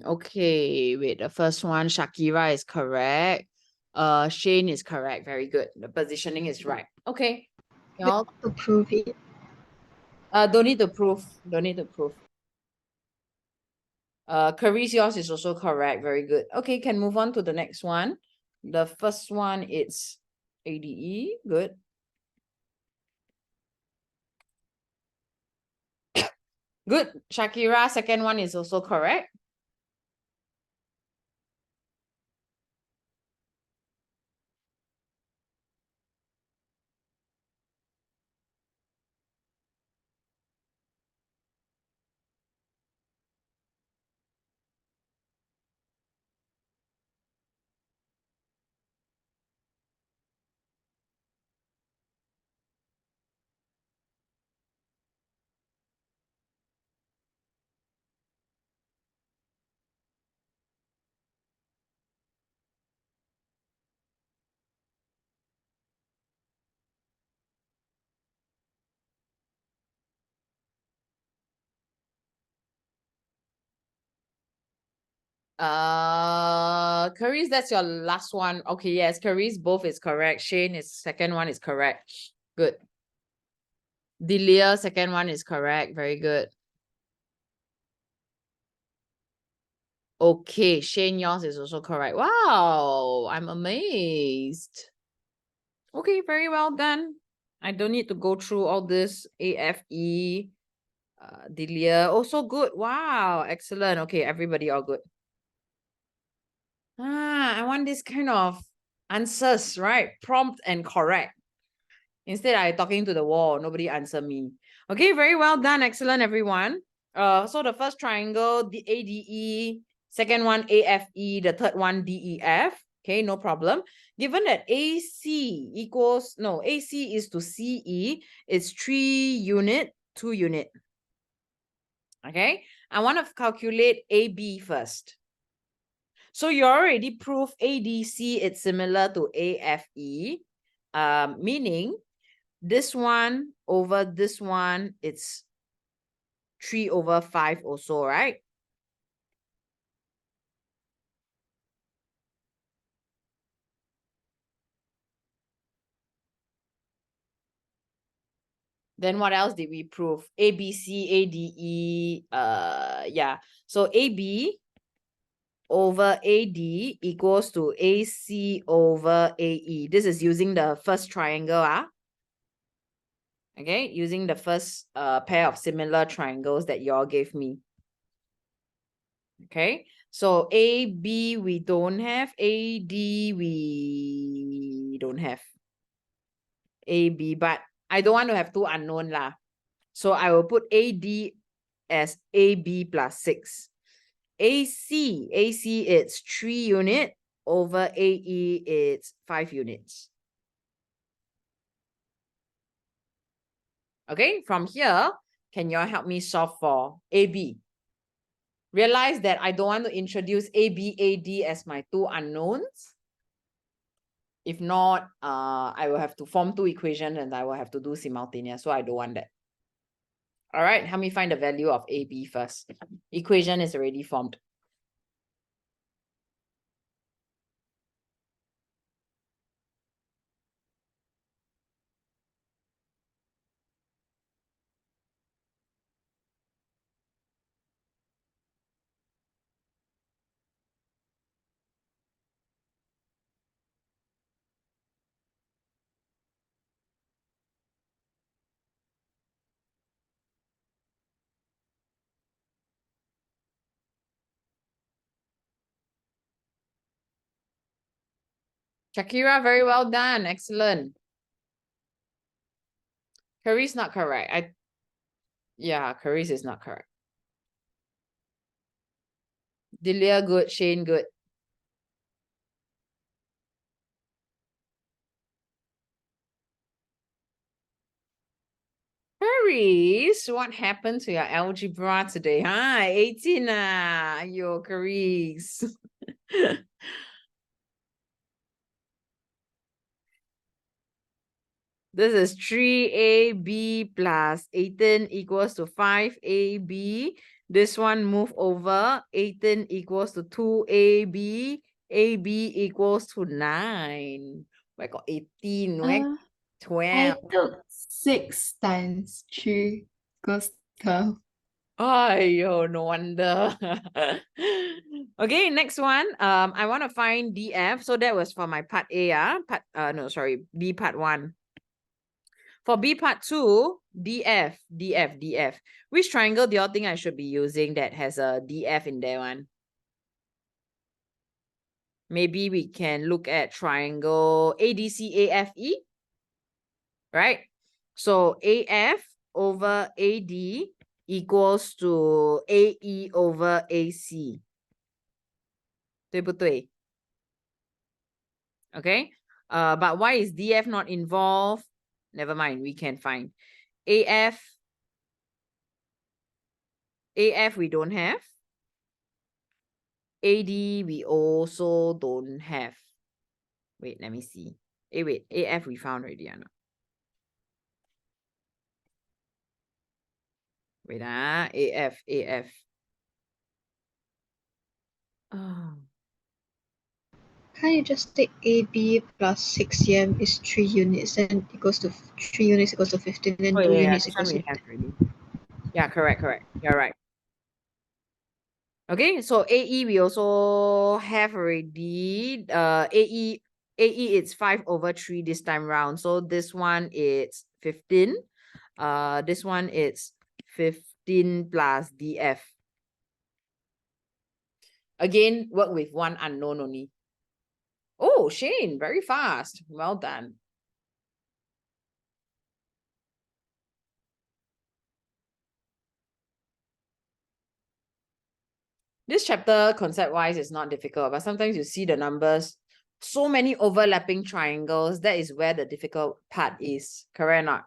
Okay, wait, the first one, Shakira is correct. Shane is correct. Very good. The positioning is right. Okay. Y'all To prove it. don't need to prove. Don't need to prove. Kari's, yours is also correct. Very good. Okay, can move on to the next one. The first one it's ADE. Good. Good. Shakira, second one is also correct. Caris, that's your last one. Okay, yes, Caris, both is correct. Shane is second one is correct. Good. Delia, second one is correct. Very good. Okay, Shane, yours is also correct. Wow, I'm amazed. Okay, very well done. I don't need to go through all this AFE. Delia, also good. Wow, excellent. Okay, everybody all good. I want this kind of answers, right? Prompt and correct. Instead, I talking to the wall, nobody answer me. Okay, very well done. Excellent, everyone. So the first triangle, the ADE, second one AFE, the third one DEF. Okay, no problem. Given that AC equals, no, AC is to CE, it's 3 unit, 2 unit. Okay, I want to calculate AB first. So you already proved ADC, it's similar to AFE, meaning this one over this one, it's 3/5 also, right? Then what else did we prove? ABC, ADE, yeah. So AB over AD equals to AC over AE. This is using the first triangle, okay, using the first pair of similar triangles that y'all gave me. Okay, so AB we don't have, AD we don't have. AB, but I don't want to have two unknown lah. So I will put AD as AB plus 6. AC it's 3 unit over AE it's 5 units. Okay, from here, can y'all help me solve for AB? Realize that I don't want to introduce AB, AD as my two unknowns. If not, I will have to form two equations and I will have to do simultaneous. So I don't want that. All right, help me find the value of AB first. Equation is already formed. Shakira, very well done. Excellent. Caris not correct. Yeah, Caris is not correct. Delia, good. Shane, good. Caris, what happened to your algebra today? Huh? 18 yo, Caris. This is 3AB plus 18 equals to 5AB. This one move over. 18 equals to 2AB. AB equals to 9. Where got 18? Where 12? I took 6 times 3 equals 12. Yo, no wonder. Okay, next one. I want to find DF. So that was for my part A, B part 1. For B part 2, DF. Which triangle do y'all think I should be using that has a DF in there one? Maybe we can look at triangle ADCAFE, right? So AF over AD equals to AE over AC. 对不对? Okay. But why is DF not involved? Never mind, we can find. AF we don't have. AD we also don't have. Wait, let me see. Wait, AF we found already, Anna. Wait, AF. Can't you just take AB plus 6 cm is 3 units, then equals to 3 units equals to 15, then Oh 2 yeah, units this one equals we to have already. Yeah, correct. You're right. Okay, so AE we also have already. AE it's 5/3 this time round. So this one is 15. This one is 15 plus DF. Again, work with one unknown only. Oh, Shane, very fast. Well done. This chapter concept-wise is not difficult, but sometimes you see the numbers, so many overlapping triangles. That is where the difficult part is. Correct or not?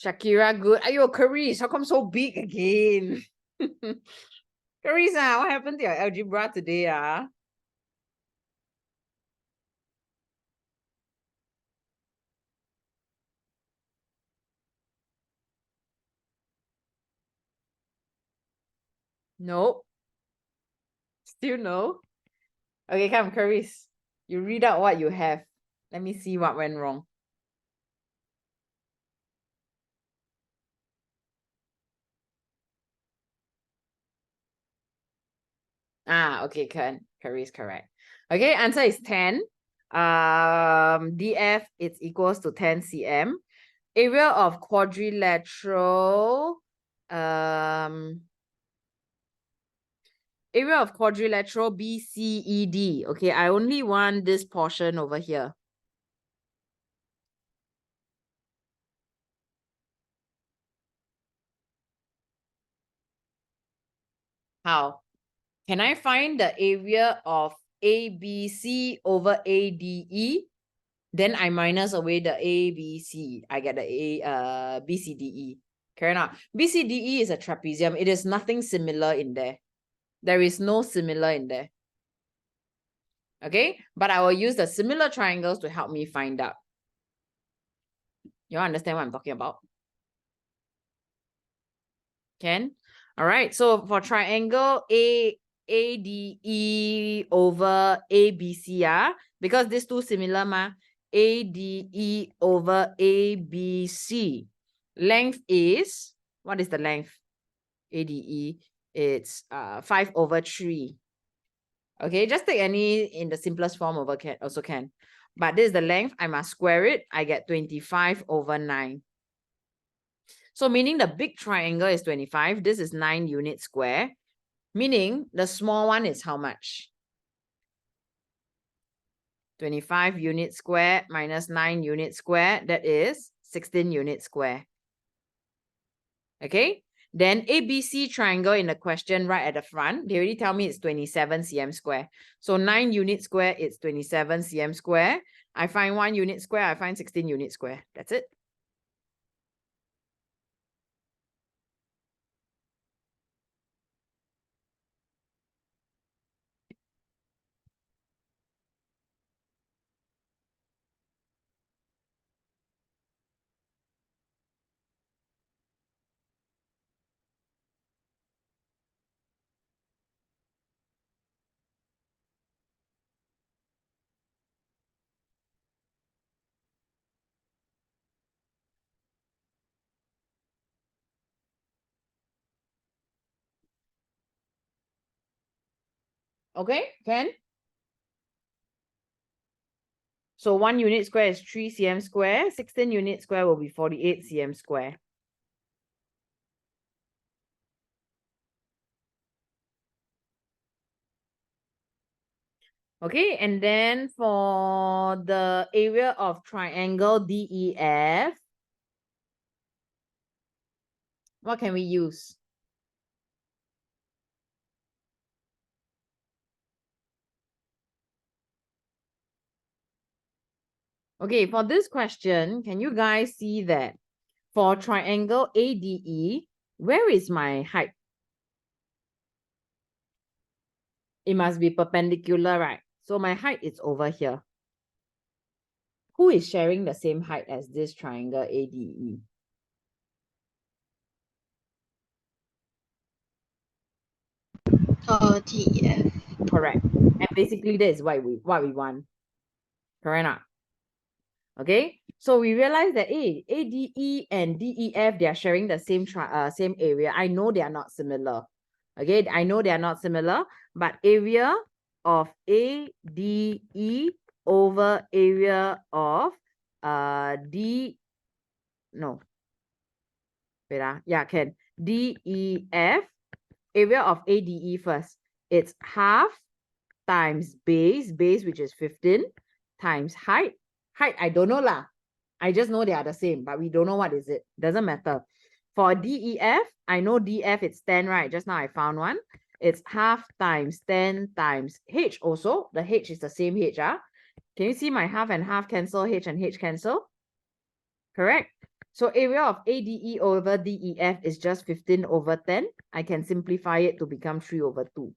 Shakira, good. Ayo, Caris, how come so big again? Caris, what happened to your algebra today? Nope. Still no? Okay, come, Caris. You read out what you have. Let me see what went wrong. Okay, Caris, correct. Okay, answer is 10. DF it's equals to 10 cm. Area of quadrilateral BCED. Okay, I only want this portion over here. How? Can I find the area of ABC over ADE? Then I minus away the ABC. I get the BCDE. Correct or not? BCDE is a trapezium. It is nothing similar in there. There is no similar in there. Okay, but I will use the similar triangles to help me find out. You understand what I'm talking about? Can? All right, so for triangle ADE over ABC, because these two similar, ADE over ABC. Length is, what is the length? ADE, it's 5/3. Okay, just take any in the simplest form over also can. But this is the length, I must square it. I get 25/9. So meaning the big triangle is 25. This is 9 units square. Meaning the small one is how much? 25 units square minus 9 units square. That is 16 units square. Okay. Then ABC triangle in the question right at the front, they already tell me it's 27 cm square. So 9 units square, it's 27 cm square. I find 1 unit square, I find 16 units square. That's it. Okay, can? So 1 unit square is 3 cm square. 16 unit square will be 48 cm square. Okay, and then for the area of triangle DEF, what can we use? Okay, for this question, can you guys see that for triangle ADE, where is my height? It must be perpendicular, right? So my height is over here. Who is sharing the same height as this triangle ADE? DEF. Correct. And basically that is what we want. Correct or not? Okay. So we realize that ADE and DEF, they are sharing the same same area. I know they are not similar. Okay, I know they are not similar, but area of ADE over area of DEF, area of ADE first. It's half times base, which is 15, times height. Height, I don't know lah. I just know they are the same, but we don't know what is it. Doesn't matter. For DEF, I know DF, it's 10, right? Just now I found one. It's half times 10 times H also. The H is the same H. Can you see my half and half cancel, H and H cancel? Correct? So area of ADE over DEF is just 15 over 10. I can simplify it to become 3 over 2.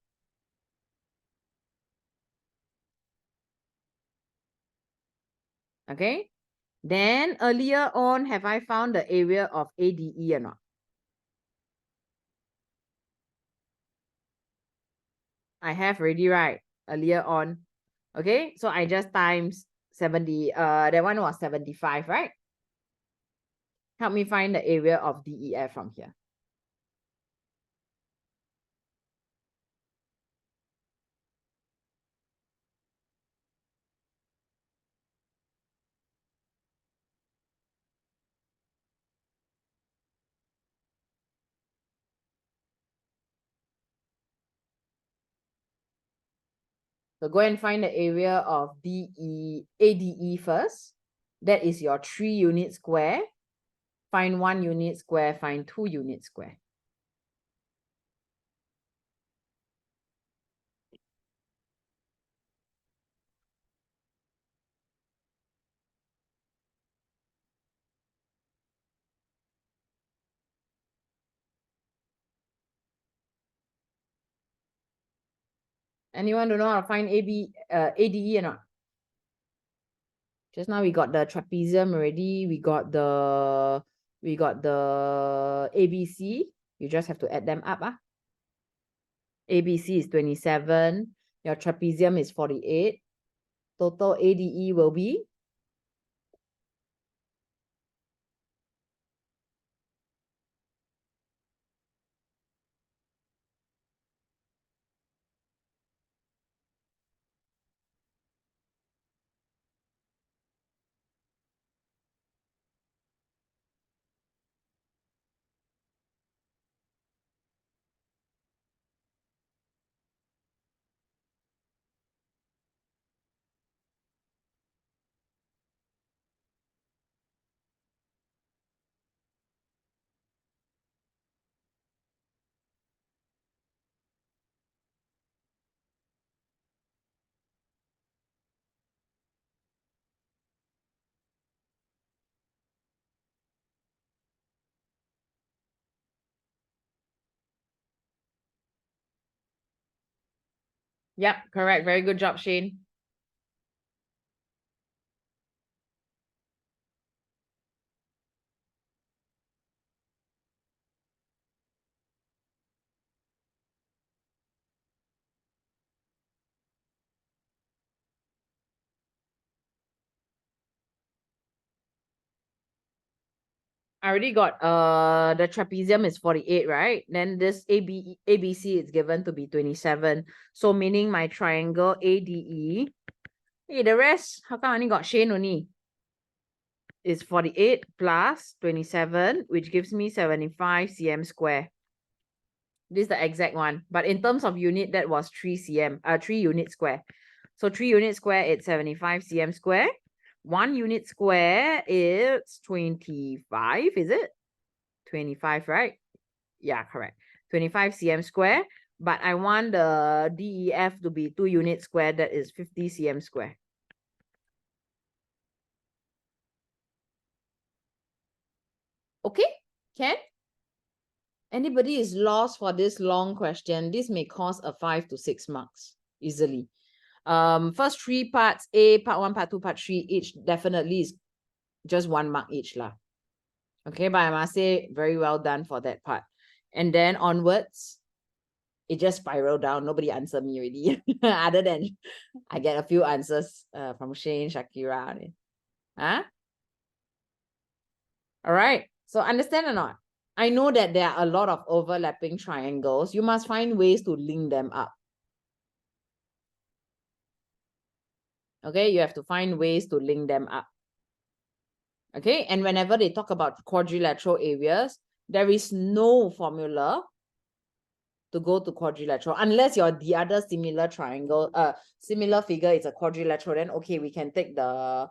Okay? Then earlier on, have I found the area of ADE or not? I have already, right? Earlier on. Okay, so I just times 70. That one was 75, right? Help me find the area of DEF from here. So go and find the area of ADE first. That is your 3 unit square. Find 1 unit square, find 2 unit square. Anyone don't know how to find ADE or not? Just now we got the trapezium already. We got the ABC. You just have to add them up. ABC is 27. Your trapezium is 48. Total ADE will be? Yep, correct. Very good job, Shane. I already got the trapezium is 48, right? Then this ABC is given to be 27. So meaning my triangle ADE. Hey, the rest, how come I only got Shane only? Is 48 plus 27, which gives me 75 cm square. This is the exact one. But in terms of unit, that was 3 cm, 3 unit square. So 3 units square, it's 75 cm square. 1 unit square is 25, is it? 25, right? Yeah, correct. 25 cm square. But I want the DEF to be 2 units square, that is 50 cm square. Okay, can? Anybody is lost for this long question, this may cost a 5 to 6 marks easily. First 3 parts, A, part 1, part 2, part 3, each definitely is just 1 mark each lah. Okay, but I must say very well done for that part. And then onwards, it just spiraled down. Nobody answered me already. Other than I get a few answers from Shane, Shakira. Huh? All right. So understand or not? I know that there are a lot of overlapping triangles. You must find ways to link them up. Okay, you have to find ways to link them up. Okay, and whenever they talk about quadrilateral areas, there is no formula to go to quadrilateral unless you're the other similar triangle, similar figure is a quadrilateral, then okay, we can take the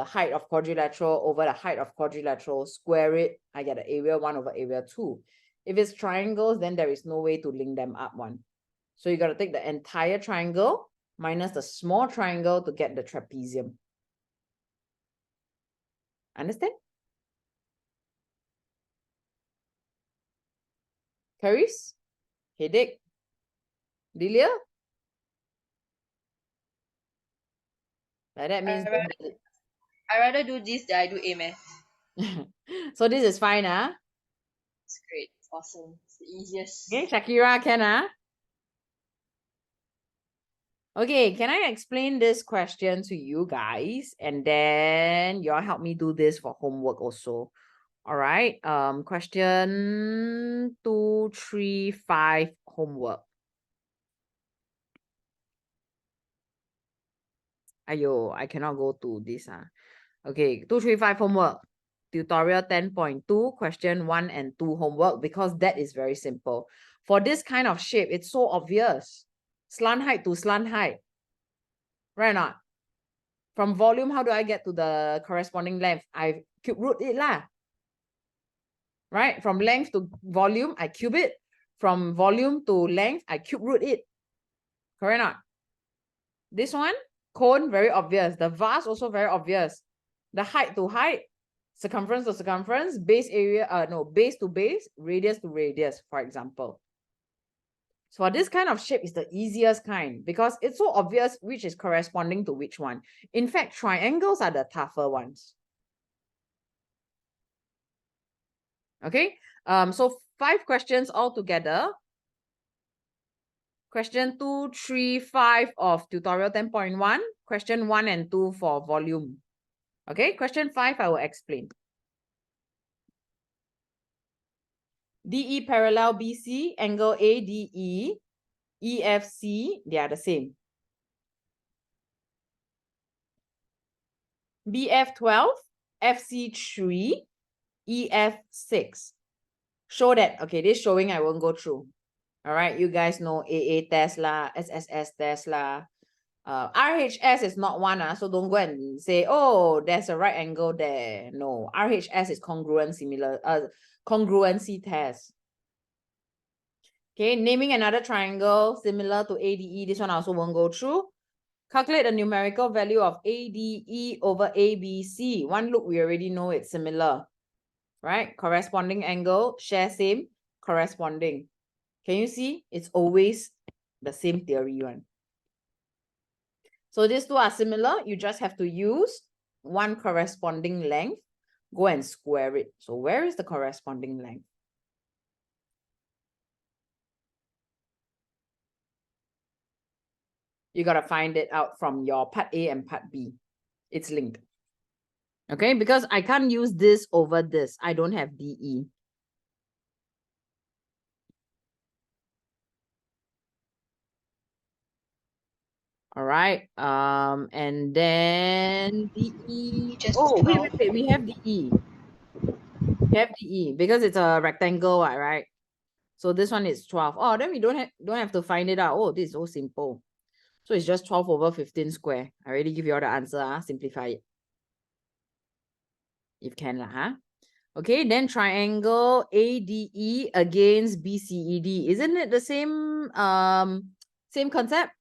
height of quadrilateral over the height of quadrilateral, square it, I get the area 1 over area 2. If it's triangles, then there is no way to link them up one. So you got to take the entire triangle minus the small triangle to get the trapezium. Understand? Caris? Headache? Delia? That means I rather do this than I do A math. so this is fine, huh? It's great. It's awesome. It's the easiest. Okay, Shakira, can huh? Okay, can I explain this question to you guys? And then y'all help me do this for homework also. All right. Question 2, 3, 5 homework. Ayo, I cannot go to this. Okay, 2, 3, 5 homework. Tutorial 10.2, question 1 and 2 homework, because that is very simple. For this kind of shape, it's so obvious. Slant height to slant height. Right or not? From volume, how do I get to the corresponding length? I cube root it lah. Right? From length to volume, I cube it. From volume to length, I cube root it. Correct or not? This one, cone, very obvious. The vase, also very obvious. The height to height, circumference to circumference, base area, base to base, radius to radius, for example. So this kind of shape is the easiest kind because it's so obvious which is corresponding to which one. In fact, triangles are the tougher ones. Okay, so 5 questions altogether. Question 2, 3, 5 of tutorial 10.1, question 1 and 2 for volume. Okay, question 5, I will explain. DE parallel BC, angle ADE, EFC, they are the same. BF12, FC3, EF6. Show that, okay, this showing I won't go through. All right, you guys know AA Tesla, SSS Tesla. RHS is not one, so don't go and say, oh, there's a right angle there. No, RHS is congruency test. Okay, naming another triangle similar to ADE. This one I also won't go through. Calculate the numerical value of ADE over ABC. One look, we already know it's similar, right? Corresponding angle, share same, corresponding. Can you see? It's always the same theory one. So these two are similar. You just have to use one corresponding length. Go and square it. So where is the corresponding length? You got to find it out from your part A and part B. It's linked. Okay, because I can't use this over this. I don't have DE. All right. And then DE. Oh, wait. We have DE. We have DE because it's a rectangle, right? So this one is 12. Oh, then we don't have to find it out. Oh, this is so simple. So it's just 12 over 15 square. I already give you all the answer. Simplify it. If can lah. Okay, then triangle ADE against BCED. Isn't it the same concept?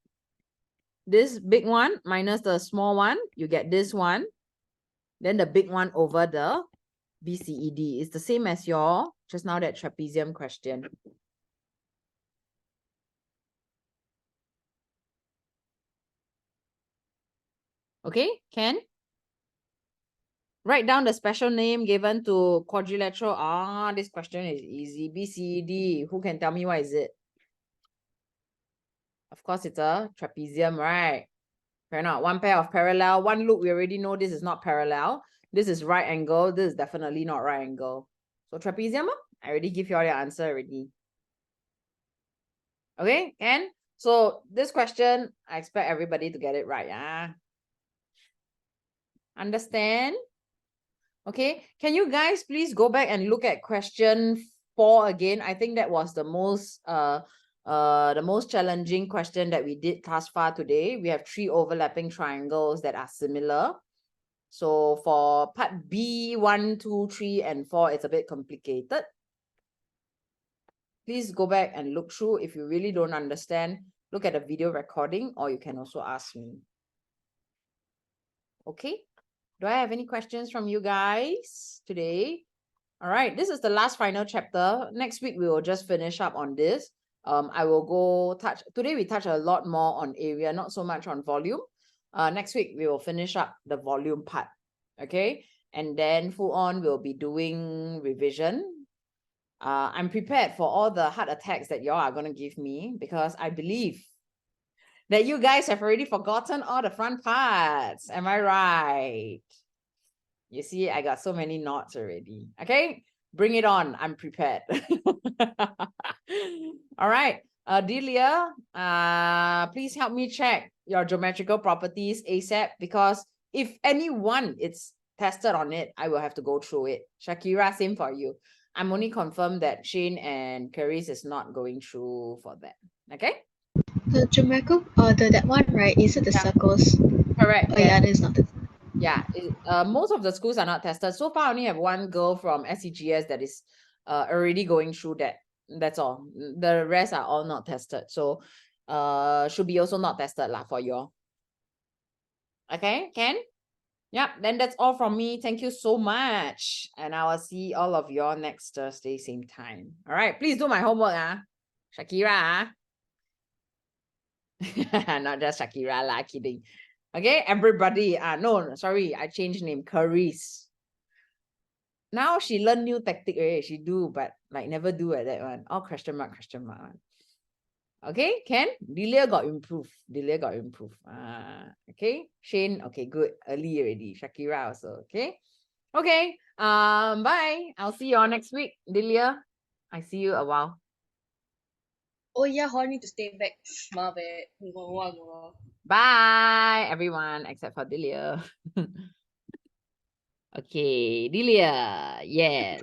This big one minus the small one, you get this one. Then the big one over the BCED. It's the same as your just now that trapezium question. Okay, Ken? Write down the special name given to quadrilateral. Ah, this question is easy. BCED. Who can tell me what is it? Of course, it's a trapezium, right? Fair enough. One pair of parallel. One loop, we already know this is not parallel. This is right angle. This is definitely not right angle. So trapezium, I already give you all the answer already. Okay, and so this question, I expect everybody to get it right. Understand? Okay, can you guys please go back and look at question 4 again? I think that was the most challenging question that we did thus far today. We have 3 overlapping triangles that are similar. So for part B, 1, 2, 3, and 4, it's a bit complicated. Please go back and look through. If you really don't understand, look at the video recording, or you can also ask me. Okay. Do I have any questions from you guys today? All right, this is the last final chapter. Next week, we will just finish up on this. I will go today we touch a lot more on area, not so much on volume. Next week, we will finish up the volume part, okay? And then full on, we'll be doing revision. I'm prepared for all the heart attacks that y'all are going to give me because I believe that you guys have already forgotten all the front parts. Am I right? You see, I got so many notes already. Okay, bring it on. I'm prepared. All right. Delia, please help me check your geometrical properties ASAP because if anyone is tested on it, I will have to go through it. Shakira, same for you. I'm only confirmed that Shane and Caris is not going through for that. Okay? The geometrical, that one, right? Is it the circles? Correct. Oh, yeah, that is not the. Yeah, most of the schools are not tested. So far, I only have one girl from SCGS that is already going through that. That's all. The rest are all not tested. So should be also not tested lah for you all. Okay, Ken? Yep, then that's all from me. Thank you so much. And I will see all of you all next Thursday, same time. All right, please do my homework, Shakira. Not just Shakira lah, kidding. Okay, everybody. No, sorry, I changed name. Caris. Now she learn new tactic already. She do, but like never do at that one. All question mark one. Okay, Ken? Delia got improved. Okay. Shane, okay, good. Early already. Shakira also, okay? Okay. Bye. I'll see you all next week. Delia, I see you a while. Oh yeah, I need to stay back. Bye, everyone, except for Delia. Okay, Delia, yes.